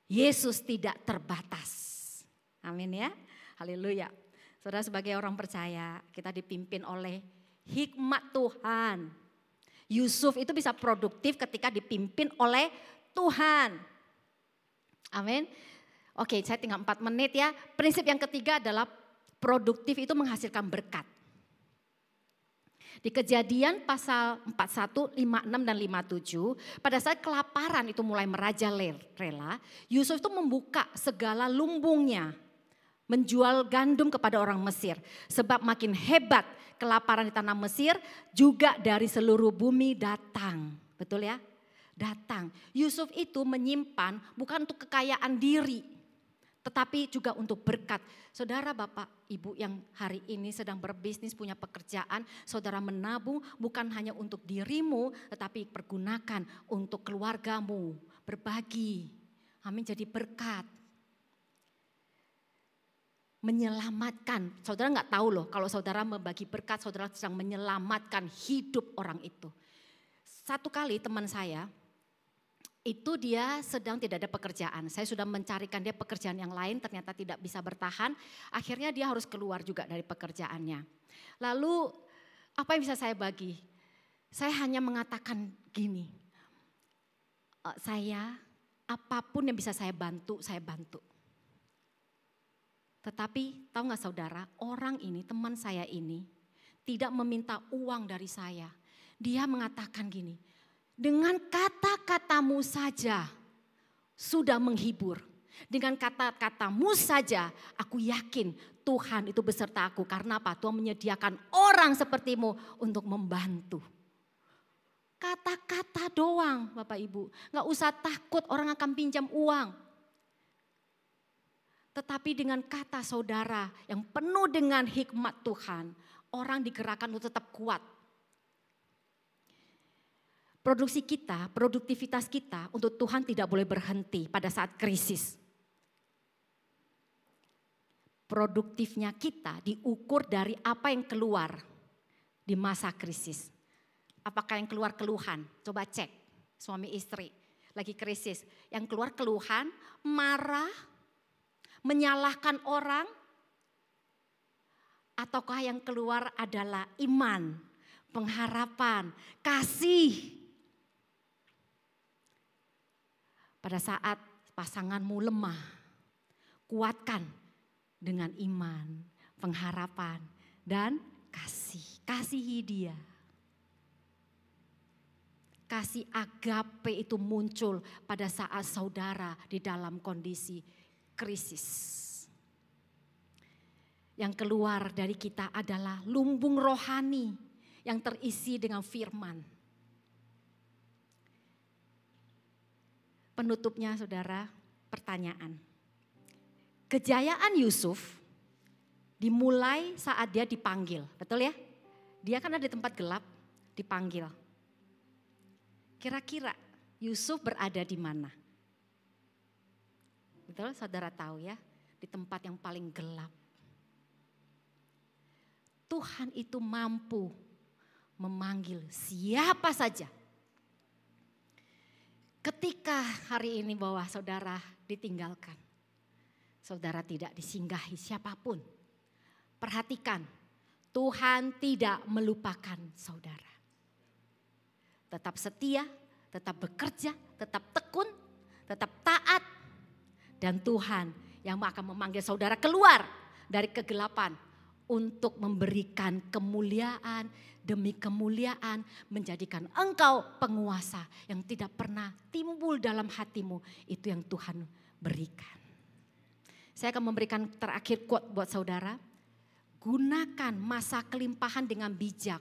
Yesus tidak terbatas. Amin ya. Haleluya. Saudara sebagai orang percaya, kita dipimpin oleh hikmat Tuhan. Yusuf itu bisa produktif ketika dipimpin oleh Tuhan. Amin. Oke, saya tinggal 4 menit ya. Prinsip yang ketiga adalah produktif itu menghasilkan berkat. Di Kejadian pasal 41, 56 dan 57, pada saat kelaparan itu mulai merajalela, Yusuf itu membuka segala lumbungnya, menjual gandum kepada orang Mesir. Sebab makin hebat kelaparan di tanah Mesir, juga dari seluruh bumi datang. Betul ya? Datang. Yusuf itu menyimpan bukan untuk kekayaan diri, tetapi juga untuk berkat. Saudara, Bapak, Ibu yang hari ini sedang berbisnis, punya pekerjaan, saudara menabung bukan hanya untuk dirimu, tetapi pergunakan untuk keluargamu, berbagi. Amin, jadi berkat. Menyelamatkan, saudara nggak tahu loh kalau saudara membagi berkat, saudara sedang menyelamatkan hidup orang itu. Satu kali teman saya, itu dia sedang tidak ada pekerjaan. Saya sudah mencarikan dia pekerjaan yang lain, ternyata tidak bisa bertahan. Akhirnya dia harus keluar juga dari pekerjaannya. Lalu apa yang bisa saya bagi? Saya hanya mengatakan gini, saya apapun yang bisa saya bantu, saya bantu. Tetapi tahu gak saudara, orang ini, teman saya ini tidak meminta uang dari saya. Dia mengatakan gini, dengan kata-katamu saja sudah menghibur. Dengan kata-katamu saja aku yakin Tuhan itu beserta aku. Karena apa? Tuhan menyediakan orang sepertimu untuk membantu. Kata-kata doang Bapak Ibu. Gak usah takut orang akan pinjam uang. Tetapi dengan kata saudara yang penuh dengan hikmat Tuhan, orang digerakkan untuk tetap kuat. Produksi kita, produktivitas kita untuk Tuhan tidak boleh berhenti pada saat krisis. Produktifnya kita diukur dari apa yang keluar di masa krisis. Apakah yang keluar keluhan? Coba cek suami istri lagi krisis. Yang keluar keluhan, marah, menyalahkan orang, ataukah yang keluar adalah iman, pengharapan, kasih. Pada saat pasanganmu lemah, kuatkan dengan iman, pengharapan, dan kasih. Kasihi dia. Kasih agape itu muncul pada saat saudara di dalam kondisi krisis. Yang keluar dari kita adalah lumbung rohani yang terisi dengan firman. Penutupnya saudara, pertanyaan. Kejayaan Yusuf dimulai saat dia dipanggil, betul ya? Dia kan ada di tempat gelap, dipanggil. Kira-kira Yusuf berada di mana? Betul, saudara tahu ya, di tempat yang paling gelap. Tuhan itu mampu memanggil siapa saja. Ketika hari ini bahwa saudara ditinggalkan, saudara tidak disinggahi siapapun. Perhatikan, Tuhan tidak melupakan saudara. Tetap setia, tetap bekerja, tetap tekun, tetap taat. Dan Tuhan yang akan memanggil saudara keluar dari kegelapan untuk memberikan kemuliaan demi kemuliaan, menjadikan engkau penguasa yang tidak pernah timbul dalam hatimu. Itu yang Tuhan berikan. Saya akan memberikan terakhir quote buat saudara. Gunakan masa kelimpahan dengan bijak.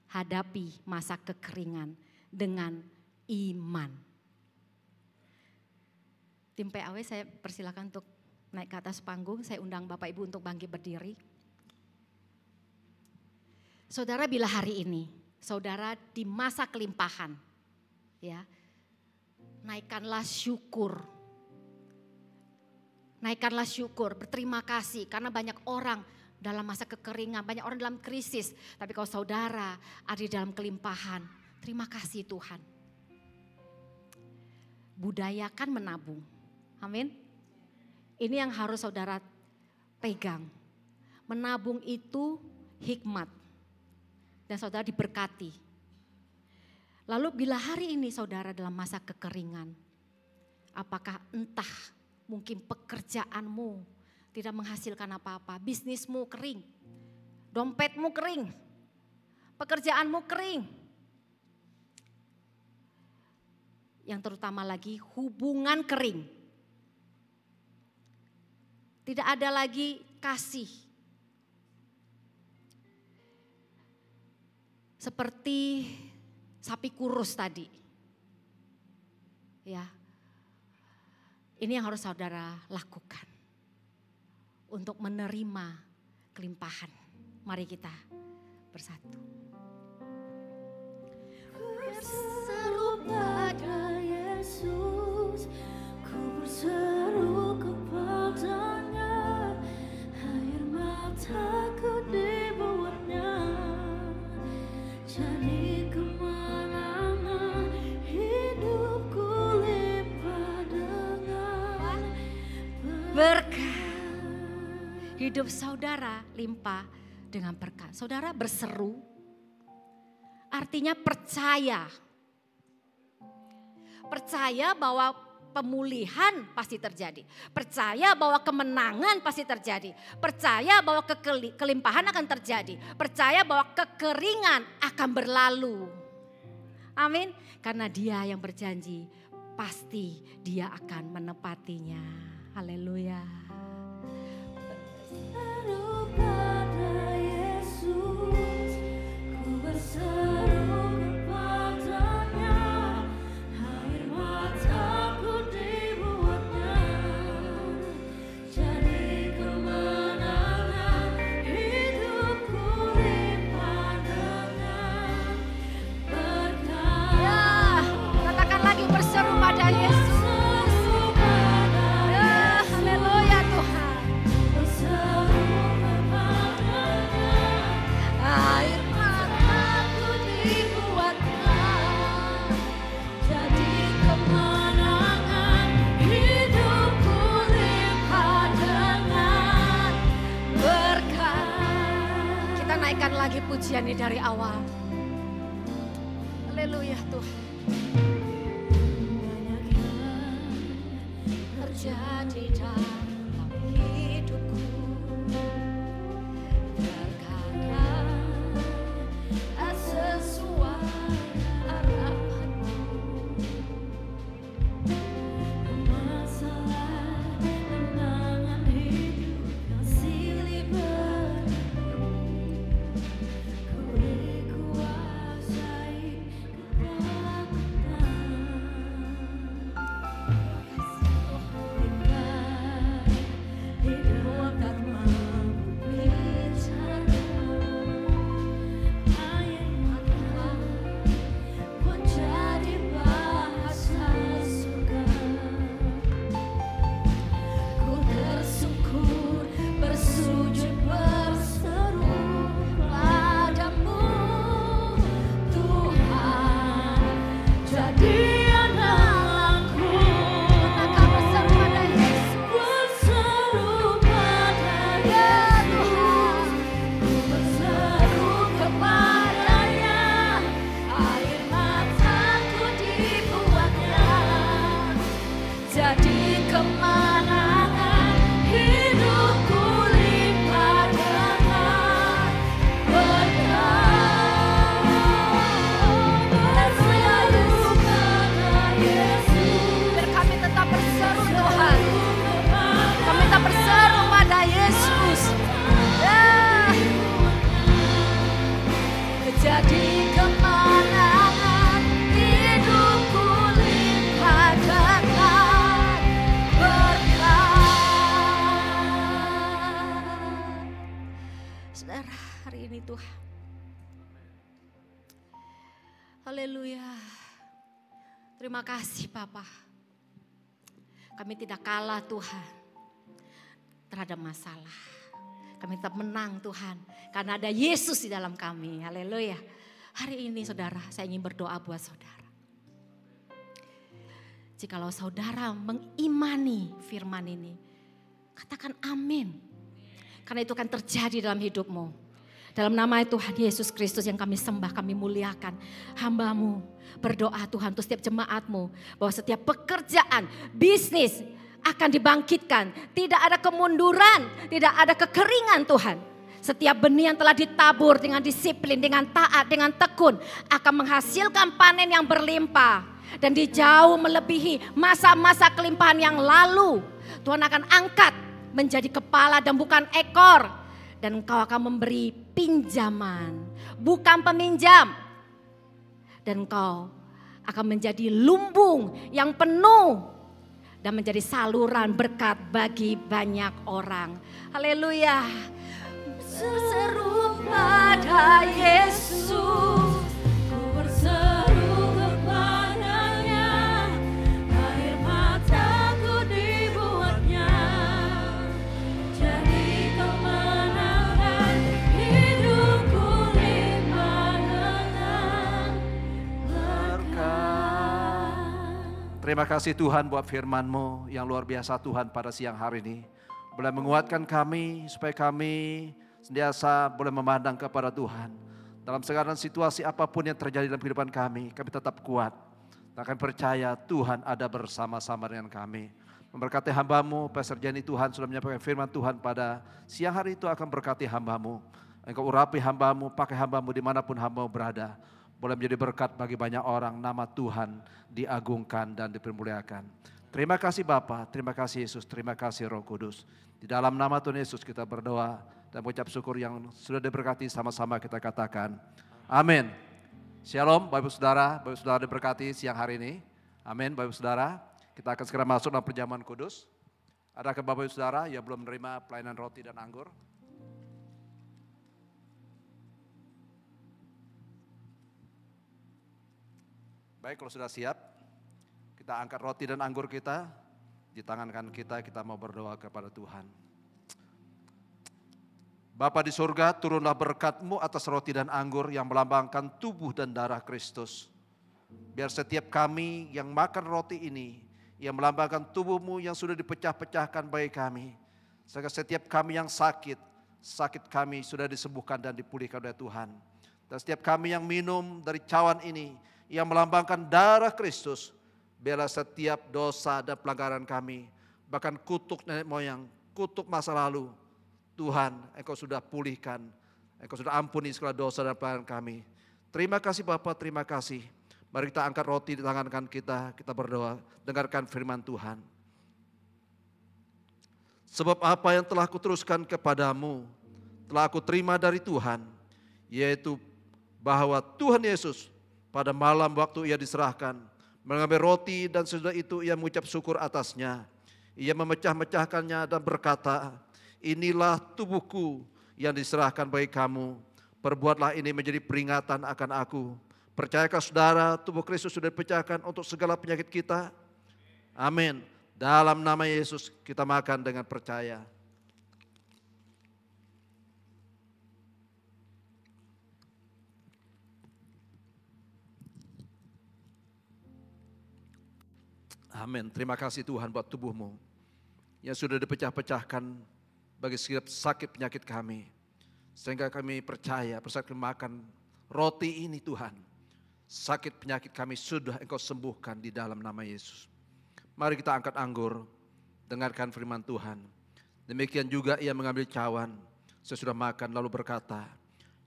Hadapi masa kekeringan dengan iman. Tim PAW saya persilakan untuk naik ke atas panggung. Saya undang Bapak Ibu untuk bangkit berdiri. Saudara, bila hari ini saudara di masa kelimpahan, ya, naikkanlah syukur. Naikkanlah syukur, berterima kasih karena banyak orang dalam masa kekeringan, banyak orang dalam krisis. Tapi kalau saudara ada di dalam kelimpahan, terima kasih Tuhan. Budayakan menabung. Amin. Ini yang harus saudara pegang. Menabung itu hikmat. Dan saudara diberkati. Lalu bila hari ini saudara dalam masa kekeringan, apakah entah mungkin pekerjaanmu tidak menghasilkan apa-apa, bisnismu kering, dompetmu kering, pekerjaanmu kering. Yang terutama lagi hubungan kering. Tidak ada lagi kasih. Seperti sapi kurus tadi. Ya. Ini yang harus saudara lakukan. Untuk menerima kelimpahan. Mari kita bersatu. Berseru pada Yesus, ku berseru kepadanya, air mataku dibuatnya jadi kemenangan, hidupku limpah dengan Berkat. Hidup saudara limpah dengan berkat. Saudara berseru, artinya percaya. Percaya bahwa pemulihan pasti terjadi. Percaya bahwa kemenangan pasti terjadi. Percaya bahwa kelimpahan akan terjadi. Percaya bahwa kekeringan akan berlalu. Amin. Karena Dia yang berjanji, pasti Dia akan menepatinya. Haleluya. berseru pada Yesus, ku berseru kepadanya, air mataku dibuatnya jadi kemenangan, hidupku limpah dengan berkat. Ya, katakan lagi berseru pada Yesus. Ya, haleluya Tuhan. Air Mataku dibuatnya jadi kemenangan, hidupku limpah dengan berkat. Kita naikkan lagi pujian ini dari awal. Haleluya Tuhan. Banyak yang terjadi dalam hidupku, terkadang tak sesuai harapanku. Masalah tantangan hidup yang silih berlalu, ku dikuasai ketakutan. Saudara, hari ini Tuhan. Haleluya. Terima kasih Bapa. Kami tidak kalah Tuhan terhadap masalah. Kami tetap menang Tuhan karena ada Yesus di dalam kami. Haleluya. Hari ini saudara, saya ingin berdoa buat saudara. Jikalau saudara mengimani firman ini, katakan amin. Karena itu akan terjadi dalam hidupmu. Dalam nama Tuhan Yesus Kristus yang kami sembah, kami muliakan. Hamba-Mu berdoa Tuhan untuk setiap jemaat-Mu. Bahwa setiap pekerjaan, bisnis akan dibangkitkan. Tidak ada kemunduran, tidak ada kekeringan Tuhan. Setiap benih yang telah ditabur dengan disiplin, dengan taat, dengan tekun. Akan menghasilkan panen yang berlimpah. Dan dijauh melebihi masa-masa kelimpahan yang lalu. Tuhan akan angkat menjadi kepala dan bukan ekor. Dan engkau akan memberi pinjaman, bukan peminjam. Dan engkau akan menjadi lumbung yang penuh dan menjadi saluran berkat bagi banyak orang. Haleluya. Berseru pada Yesus, ku berseru kepadanya, air mataku dibuatnya jadi kemenangan, hidupku limpah dengan berkat. Terima kasih Tuhan buat firman-Mu yang luar biasa Tuhan pada siang hari ini. Boleh menguatkan kami supaya kami senantiasa boleh memandang kepada Tuhan. Dalam segala situasi apapun yang terjadi dalam kehidupan kami tetap kuat. Dan kami percaya Tuhan ada bersama-sama dengan kami. Memberkati hamba-Mu, Pastor Jenny, Tuhan sudah menyampaikan firman Tuhan pada siang hari itu akan berkati hamba-Mu. Engkau urapi hamba-Mu, pakai hamba-Mu dimanapun hamba-Mu berada. Boleh menjadi berkat bagi banyak orang, nama Tuhan diagungkan dan dipermuliakan. Terima kasih Bapa, terima kasih Yesus, terima kasih Roh Kudus. Di dalam nama Tuhan Yesus kita berdoa dan mengucap syukur yang sudah diberkati sama-sama kita katakan. Amin. Shalom Bapak Saudara diberkati siang hari ini. Amin Bapak Saudara. Kita akan segera masuk dalam perjamuan kudus. Adakah Bapak Saudara yang belum menerima pelayanan roti dan anggur? Baik, kalau sudah siap, kita angkat roti dan anggur kita di tangan kanan kita mau berdoa kepada Tuhan. Bapa di surga, turunlah berkat-Mu atas roti dan anggur yang melambangkan tubuh dan darah Kristus. Biar setiap kami yang makan roti ini, yang melambangkan tubuh-Mu yang sudah dipecah-pecahkan bagi kami. Sehingga setiap kami yang sakit kami sudah disembuhkan dan dipulihkan oleh Tuhan. Dan setiap kami yang minum dari cawan ini, yang melambangkan darah Kristus, biarlah setiap dosa dan pelanggaran kami, bahkan kutuk nenek moyang, kutuk masa lalu, Tuhan, Engkau sudah pulihkan, Engkau sudah ampuni segala dosa dan pelanggaran kami. Terima kasih Bapa, terima kasih. Mari kita angkat roti di tangan kanan kita berdoa, dengarkan firman Tuhan. Sebab apa yang telah kuteruskan kepadamu, telah aku terima dari Tuhan, yaitu bahwa Tuhan Yesus pada malam waktu Ia diserahkan, mengambil roti dan sesudah itu Ia mengucap syukur atasnya. Ia memecah-mecahkannya dan berkata, inilah tubuhku yang diserahkan bagi kamu. Perbuatlah ini menjadi peringatan akan aku. Percayakah saudara tubuh Kristus sudah dipecahkan untuk segala penyakit kita? Amin. Dalam nama Yesus kita makan dengan percaya. Amin. Terima kasih Tuhan buat tubuh-Mu yang sudah dipecah-pecahkan bagi setiap sakit penyakit kami. Sehingga kami percaya bersama makan roti ini Tuhan. Sakit penyakit kami sudah Engkau sembuhkan di dalam nama Yesus. Mari kita angkat anggur, dengarkan firman Tuhan. Demikian juga Ia mengambil cawan sesudah makan lalu berkata,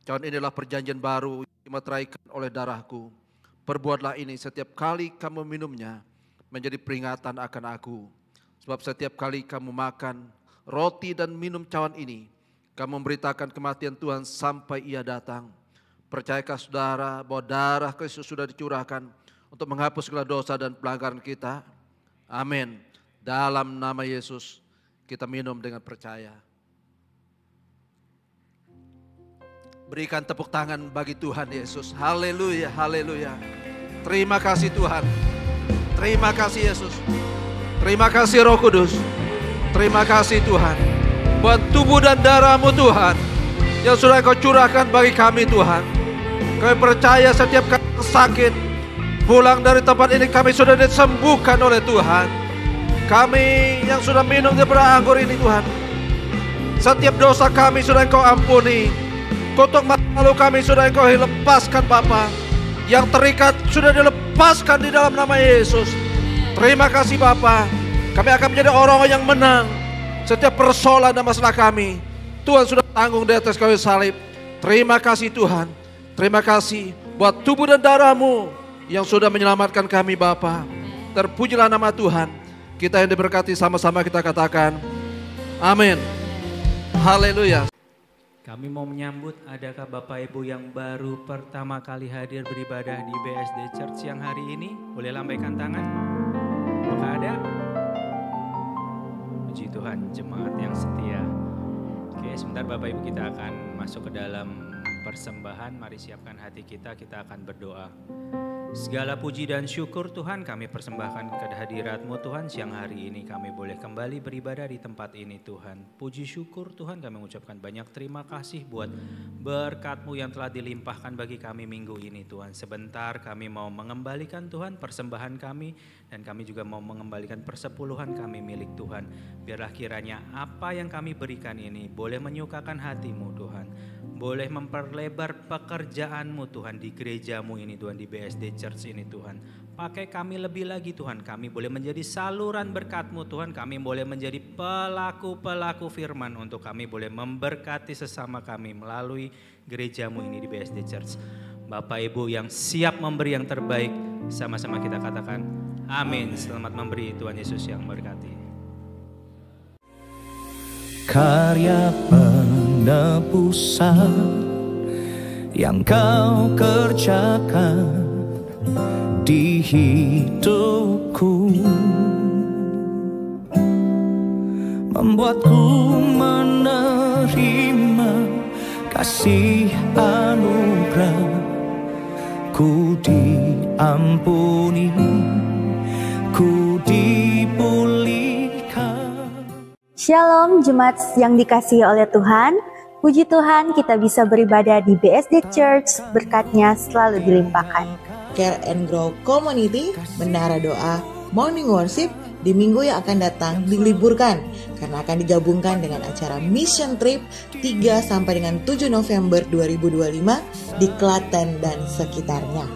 cawan inilah perjanjian baru yang dimeteraikan oleh darahku. Perbuatlah ini setiap kali kamu minumnya menjadi peringatan akan aku. Sebab setiap kali kamu makan roti dan minum cawan ini, kamu memberitakan kematian Tuhan sampai Ia datang. Percayakah saudara bahwa darah Kristus sudah dicurahkan untuk menghapus segala dosa dan pelanggaran kita? Amin. Dalam nama Yesus kita minum dengan percaya. Berikan tepuk tangan bagi Tuhan Yesus. Haleluya, haleluya. Terima kasih Tuhan. Terima kasih Yesus. Terima kasih Roh Kudus. Terima kasih Tuhan. Buat tubuh dan darah-Mu Tuhan, yang sudah Engkau curahkan bagi kami Tuhan. Kami percaya setiap kali sakit, pulang dari tempat ini kami sudah disembuhkan oleh Tuhan. Kami yang sudah minum daripada anggur ini Tuhan, setiap dosa kami sudah Engkau ampuni. Kutuk masa lalu kami sudah Engkau lepaskan Bapa. Yang terikat sudah dilepaskan di dalam nama Yesus. Terima kasih Bapa. Kami akan menjadi orang yang menang. Setiap persoalan dan masalah kami, Tuhan sudah tanggung di atas kayu salib. Terima kasih Tuhan. Terima kasih buat tubuh dan darah-Mu yang sudah menyelamatkan kami Bapa. Terpujilah nama Tuhan. Kita yang diberkati sama-sama kita katakan amin. Haleluya. Kami mau menyambut, adakah Bapak Ibu yang baru pertama kali hadir beribadah di BSD Church yang hari ini? Boleh lambaikan tangan? Apakah ada? Puji Tuhan, jemaat yang setia. Oke, sebentar Bapak Ibu kita akan masuk ke dalam persembahan. Mari siapkan hati kita akan berdoa. Segala puji dan syukur Tuhan kami persembahkan ke hadirat-Mu Tuhan. Siang hari ini kami boleh kembali beribadah di tempat ini Tuhan. Puji syukur Tuhan, kami mengucapkan banyak terima kasih buat berkat-Mu yang telah dilimpahkan bagi kami minggu ini Tuhan. Sebentar kami mau mengembalikan Tuhan persembahan kami, dan kami juga mau mengembalikan persepuluhan kami milik Tuhan. Biarlah kiranya apa yang kami berikan ini boleh menyukakan hati-Mu Tuhan. Boleh memperlebar pekerjaan-Mu Tuhan di gereja-Mu ini Tuhan, di BSD Church ini Tuhan. Pakai kami lebih lagi Tuhan, kami boleh menjadi saluran berkat-Mu Tuhan. Kami boleh menjadi pelaku-pelaku firman untuk kami boleh memberkati sesama kami melalui gereja-Mu ini di BSD Church. Bapak Ibu yang siap memberi yang terbaik, sama-sama kita katakan amin. Selamat memberi, Tuhan Yesus yang memberkati. Karya penebusan yang Kau kerjakan di hidupku membuatku menerima kasih anugerah. Ku diampuni, ku dipulihkan. Shalom jemaat yang dikasihi oleh Tuhan. Puji Tuhan kita bisa beribadah di BSD Church, berkatnya selalu dilimpahkan. Care and Grow Community, Menara Doa, Morning Worship di minggu yang akan datang diliburkan karena akan digabungkan dengan acara Mission Trip 3 sampai dengan 7 November 2025 di Klaten dan sekitarnya.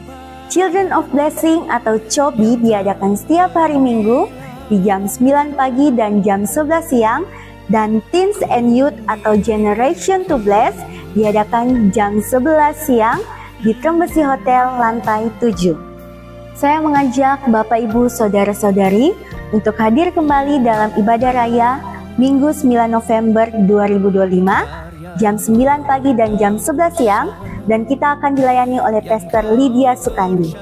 Children of Blessing atau CHOBI diadakan setiap hari Minggu di jam 9 pagi dan jam 11 siang, dan Teens and Youth atau Generation to Bless diadakan jam 11 siang di Trembesi Hotel lantai 7. Saya mengajak Bapak Ibu Saudara-saudari untuk hadir kembali dalam ibadah raya Minggu 9 November 2025 jam 9 pagi dan jam 11 siang, dan kita akan dilayani oleh Pastor Lydia Sukandi.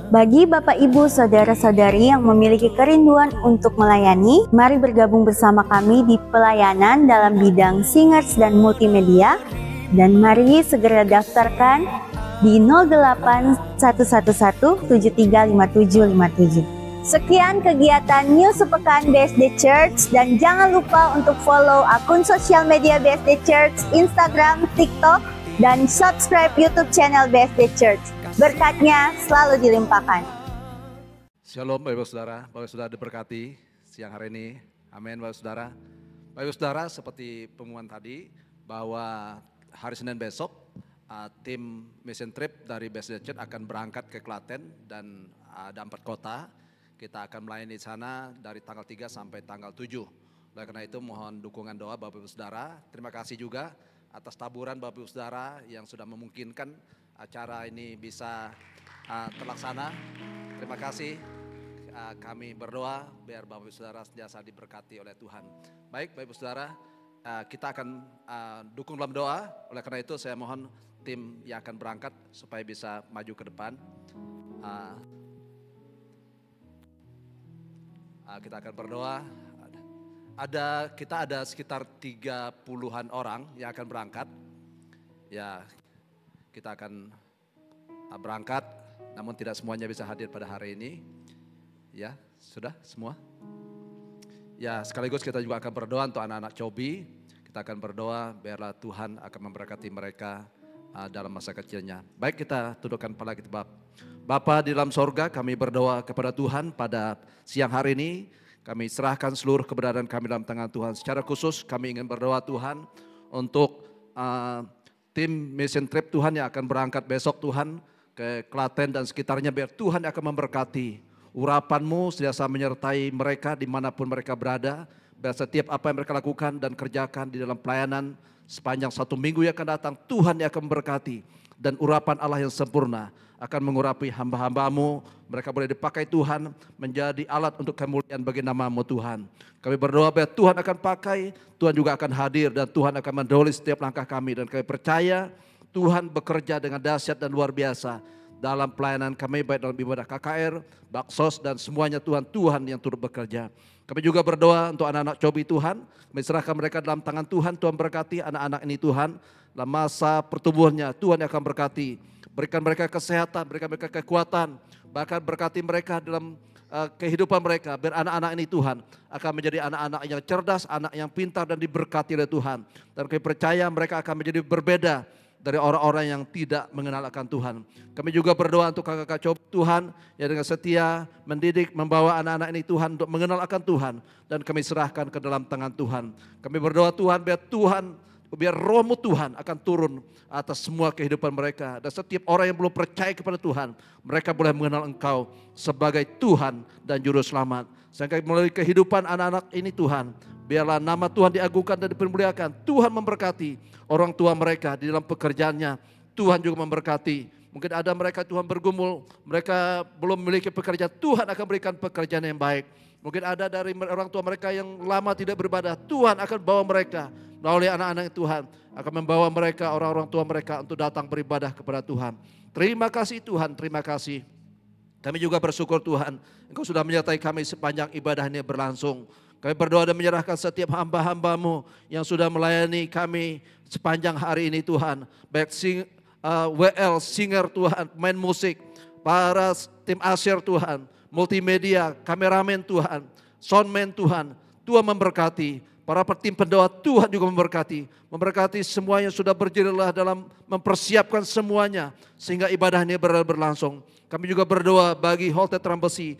Bagi Bapak Ibu Saudara-saudari yang memiliki kerinduan untuk melayani, mari bergabung bersama kami di pelayanan dalam bidang singers dan multimedia, dan mari segera daftarkan di 0811735757. Sekian kegiatan News Sepekan BSD Church, dan jangan lupa untuk follow akun sosial media BSD Church, Instagram, TikTok, dan subscribe YouTube channel BSD Church. Berkatnya selalu dilimpahkan. Shalom Bapak Saudara, Bapak Saudara diberkati siang hari ini. Amin Bapak Saudara. Bapak Saudara, seperti pengumuman tadi bahwa hari Senin besok tim Mission Trip dari BSD Church akan berangkat ke Klaten dan ada 4 kota. Kita akan melayani di sana dari tanggal 3 sampai tanggal 7. Oleh karena itu mohon dukungan doa Bapak Ibu Saudara. Terima kasih juga atas taburan Bapak Ibu Saudara yang sudah memungkinkan acara ini bisa terlaksana. Terima kasih. Kami berdoa biar Bapak Ibu Saudara senantiasa diberkati oleh Tuhan. Baik Bapak Ibu Saudara, kita akan dukung dalam doa. Oleh karena itu saya mohon tim yang akan berangkat supaya bisa maju ke depan. Kita akan berdoa. Kita ada sekitar 30-an orang yang akan berangkat. Ya, kita akan berangkat, namun tidak semuanya bisa hadir pada hari ini. Ya, sudah semua? Ya, sekaligus kita juga akan berdoa untuk anak-anak Cobi. Kita akan berdoa biarlah Tuhan akan memberkati mereka dalam masa kecilnya. Baik, kita tundukkan kepala kita. Bapa di dalam sorga, kami berdoa kepada Tuhan pada siang hari ini. Kami serahkan seluruh keberadaan kami dalam tangan Tuhan. Secara khusus kami ingin berdoa Tuhan untuk tim mission trip Tuhan yang akan berangkat besok Tuhan ke Klaten dan sekitarnya. Biar Tuhan akan memberkati. Urapan-Mu senantiasa menyertai mereka dimanapun mereka berada. Biar setiap apa yang mereka lakukan dan kerjakan di dalam pelayanan sepanjang 1 minggu yang akan datang, Tuhan yang akan memberkati. Dan urapan Allah yang sempurna akan mengurapi hamba-hamba-Mu. Mereka boleh dipakai Tuhan menjadi alat untuk kemuliaan bagi nama-Mu Tuhan. Kami berdoa biar Tuhan akan pakai, Tuhan juga akan hadir dan Tuhan akan mendahului setiap langkah kami. Dan kami percaya Tuhan bekerja dengan dahsyat dan luar biasa dalam pelayanan kami, baik dalam ibadah KKR, Baksos dan semuanya Tuhan yang turut bekerja. Kami juga berdoa untuk anak-anak Cobi Tuhan, kami serahkan mereka dalam tangan Tuhan. Tuhan berkati anak-anak ini Tuhan, dalam masa pertumbuhannya Tuhan yang akan berkati. Berikan mereka kesehatan, berikan mereka kekuatan, bahkan berkati mereka dalam kehidupan mereka. Biar anak-anak ini Tuhan akan menjadi anak-anak yang cerdas, anak yang pintar dan diberkati oleh Tuhan. Dan kami percaya mereka akan menjadi berbeda dari orang-orang yang tidak mengenal akan Tuhan. Kami juga berdoa untuk kakak-kakak Cobi Tuhan yang dengan setia mendidik, membawa anak-anak ini Tuhan untuk mengenal akan Tuhan. Dan kami serahkan ke dalam tangan Tuhan. Kami berdoa Tuhan biar Roh-Mu Tuhan akan turun atas semua kehidupan mereka. Dan setiap orang yang belum percaya kepada Tuhan, mereka boleh mengenal Engkau sebagai Tuhan dan Juru Selamat. Sehingga melalui kehidupan anak-anak ini Tuhan, biarlah nama Tuhan diagungkan dan dipermuliakan. Tuhan memberkati orang tua mereka di dalam pekerjaannya. Tuhan juga memberkati. Mungkin ada mereka Tuhan bergumul, mereka belum memiliki pekerjaan. Tuhan akan berikan pekerjaan yang baik. Mungkin ada dari orang tua mereka yang lama tidak beribadah. Tuhan akan bawa mereka melalui anak-anak Tuhan. Akan membawa mereka, orang-orang tua mereka untuk datang beribadah kepada Tuhan. Terima kasih Tuhan, terima kasih. Kami juga bersyukur Tuhan, Engkau sudah menyertai kami sepanjang ibadah ini berlangsung. Kami berdoa dan menyerahkan setiap hamba-hamba-Mu yang sudah melayani kami sepanjang hari ini Tuhan. Baik WL, singer Tuhan, main musik, para tim asyir Tuhan, multimedia, kameramen Tuhan, soundman Tuhan. Tuhan memberkati, para tim pendoa Tuhan juga memberkati semua yang sudah berjerilah dalam mempersiapkan semuanya sehingga ibadah ini berlangsung. Kami juga berdoa bagi Hotel Trambesi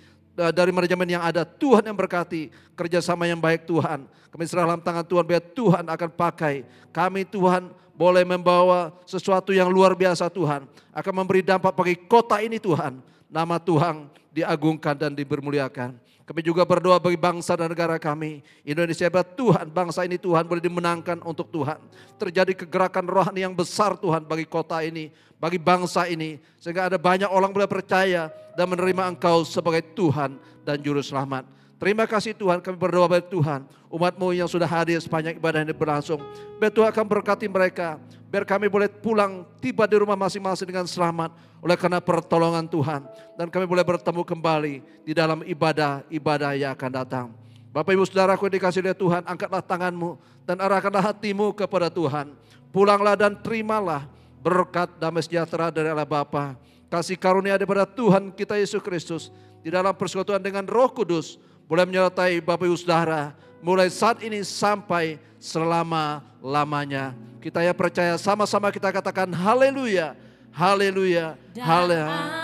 dari manajemen yang ada, Tuhan yang berkati kerjasama yang baik Tuhan. Kami serah dalam tangan Tuhan biar Tuhan akan pakai kami Tuhan boleh membawa sesuatu yang luar biasa Tuhan. Akan memberi dampak bagi kota ini Tuhan. Nama Tuhan diagungkan dan dibermuliakan. Kami juga berdoa bagi bangsa dan negara kami. Indonesia biar Tuhan, bangsa ini Tuhan boleh dimenangkan untuk Tuhan. Terjadi kegerakan rohani yang besar Tuhan bagi kota ini, bagi bangsa ini. Sehingga ada banyak orang boleh percaya dan menerima Engkau sebagai Tuhan dan Juru Selamat. Terima kasih Tuhan, kami berdoa bagi Tuhan. Umat-Mu yang sudah hadir sepanjang ibadah ini berlangsung. Biar Tuhan akan berkati mereka. Biar kami boleh pulang tiba di rumah masing-masing dengan selamat. Oleh karena pertolongan Tuhan. Dan kami boleh bertemu kembali di dalam ibadah-ibadah yang akan datang. Bapak Ibu Saudaraku yang dikasihi oleh Tuhan, angkatlah tanganmu dan arahkanlah hatimu kepada Tuhan. Pulanglah dan terimalah berkat damai sejahtera dari Allah Bapa. Kasih karunia daripada Tuhan kita Yesus Kristus. Di dalam persekutuan dengan Roh Kudus. Boleh menyertai Bapak Ibu Saudara mulai saat ini sampai selama-lamanya. Kita yang percaya sama-sama kita katakan haleluya, haleluya, haleluya.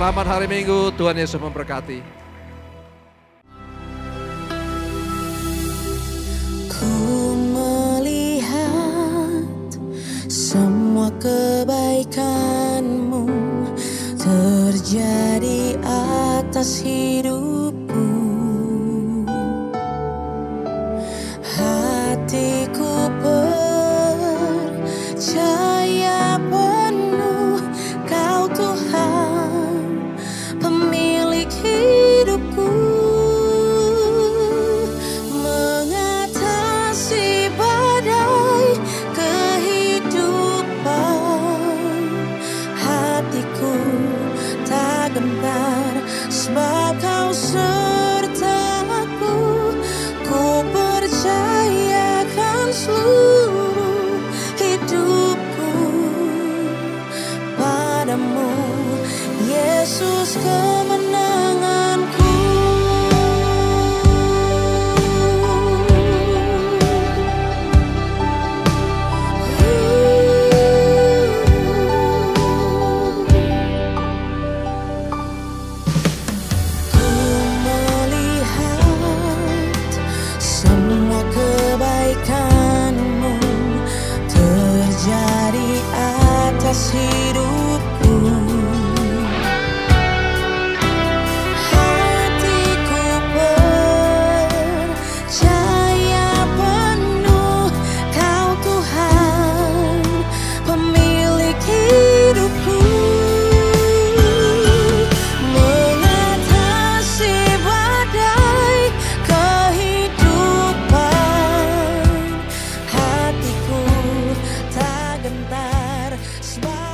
Selamat hari Minggu, Tuhan Yesus memberkati. Ku melihat semua kebaikan-Mu terjadi atas hidupku. Hatiku percaya penuh Kau Tuhan, pemilik hidupku. Mengatasi badai kehidupan, hatiku tak gentar sebab Kau sertaku. Ku percayakan seluruh hidupku padamu, Yesus kemenanganku. Ku melihat semua kebaikan-Mu terjadi atas hidupku. Hatiku percaya penuh Kau Tuhan, pemilik hidupku. Mengatasi badai kehidupan, hatiku tak gentar sebab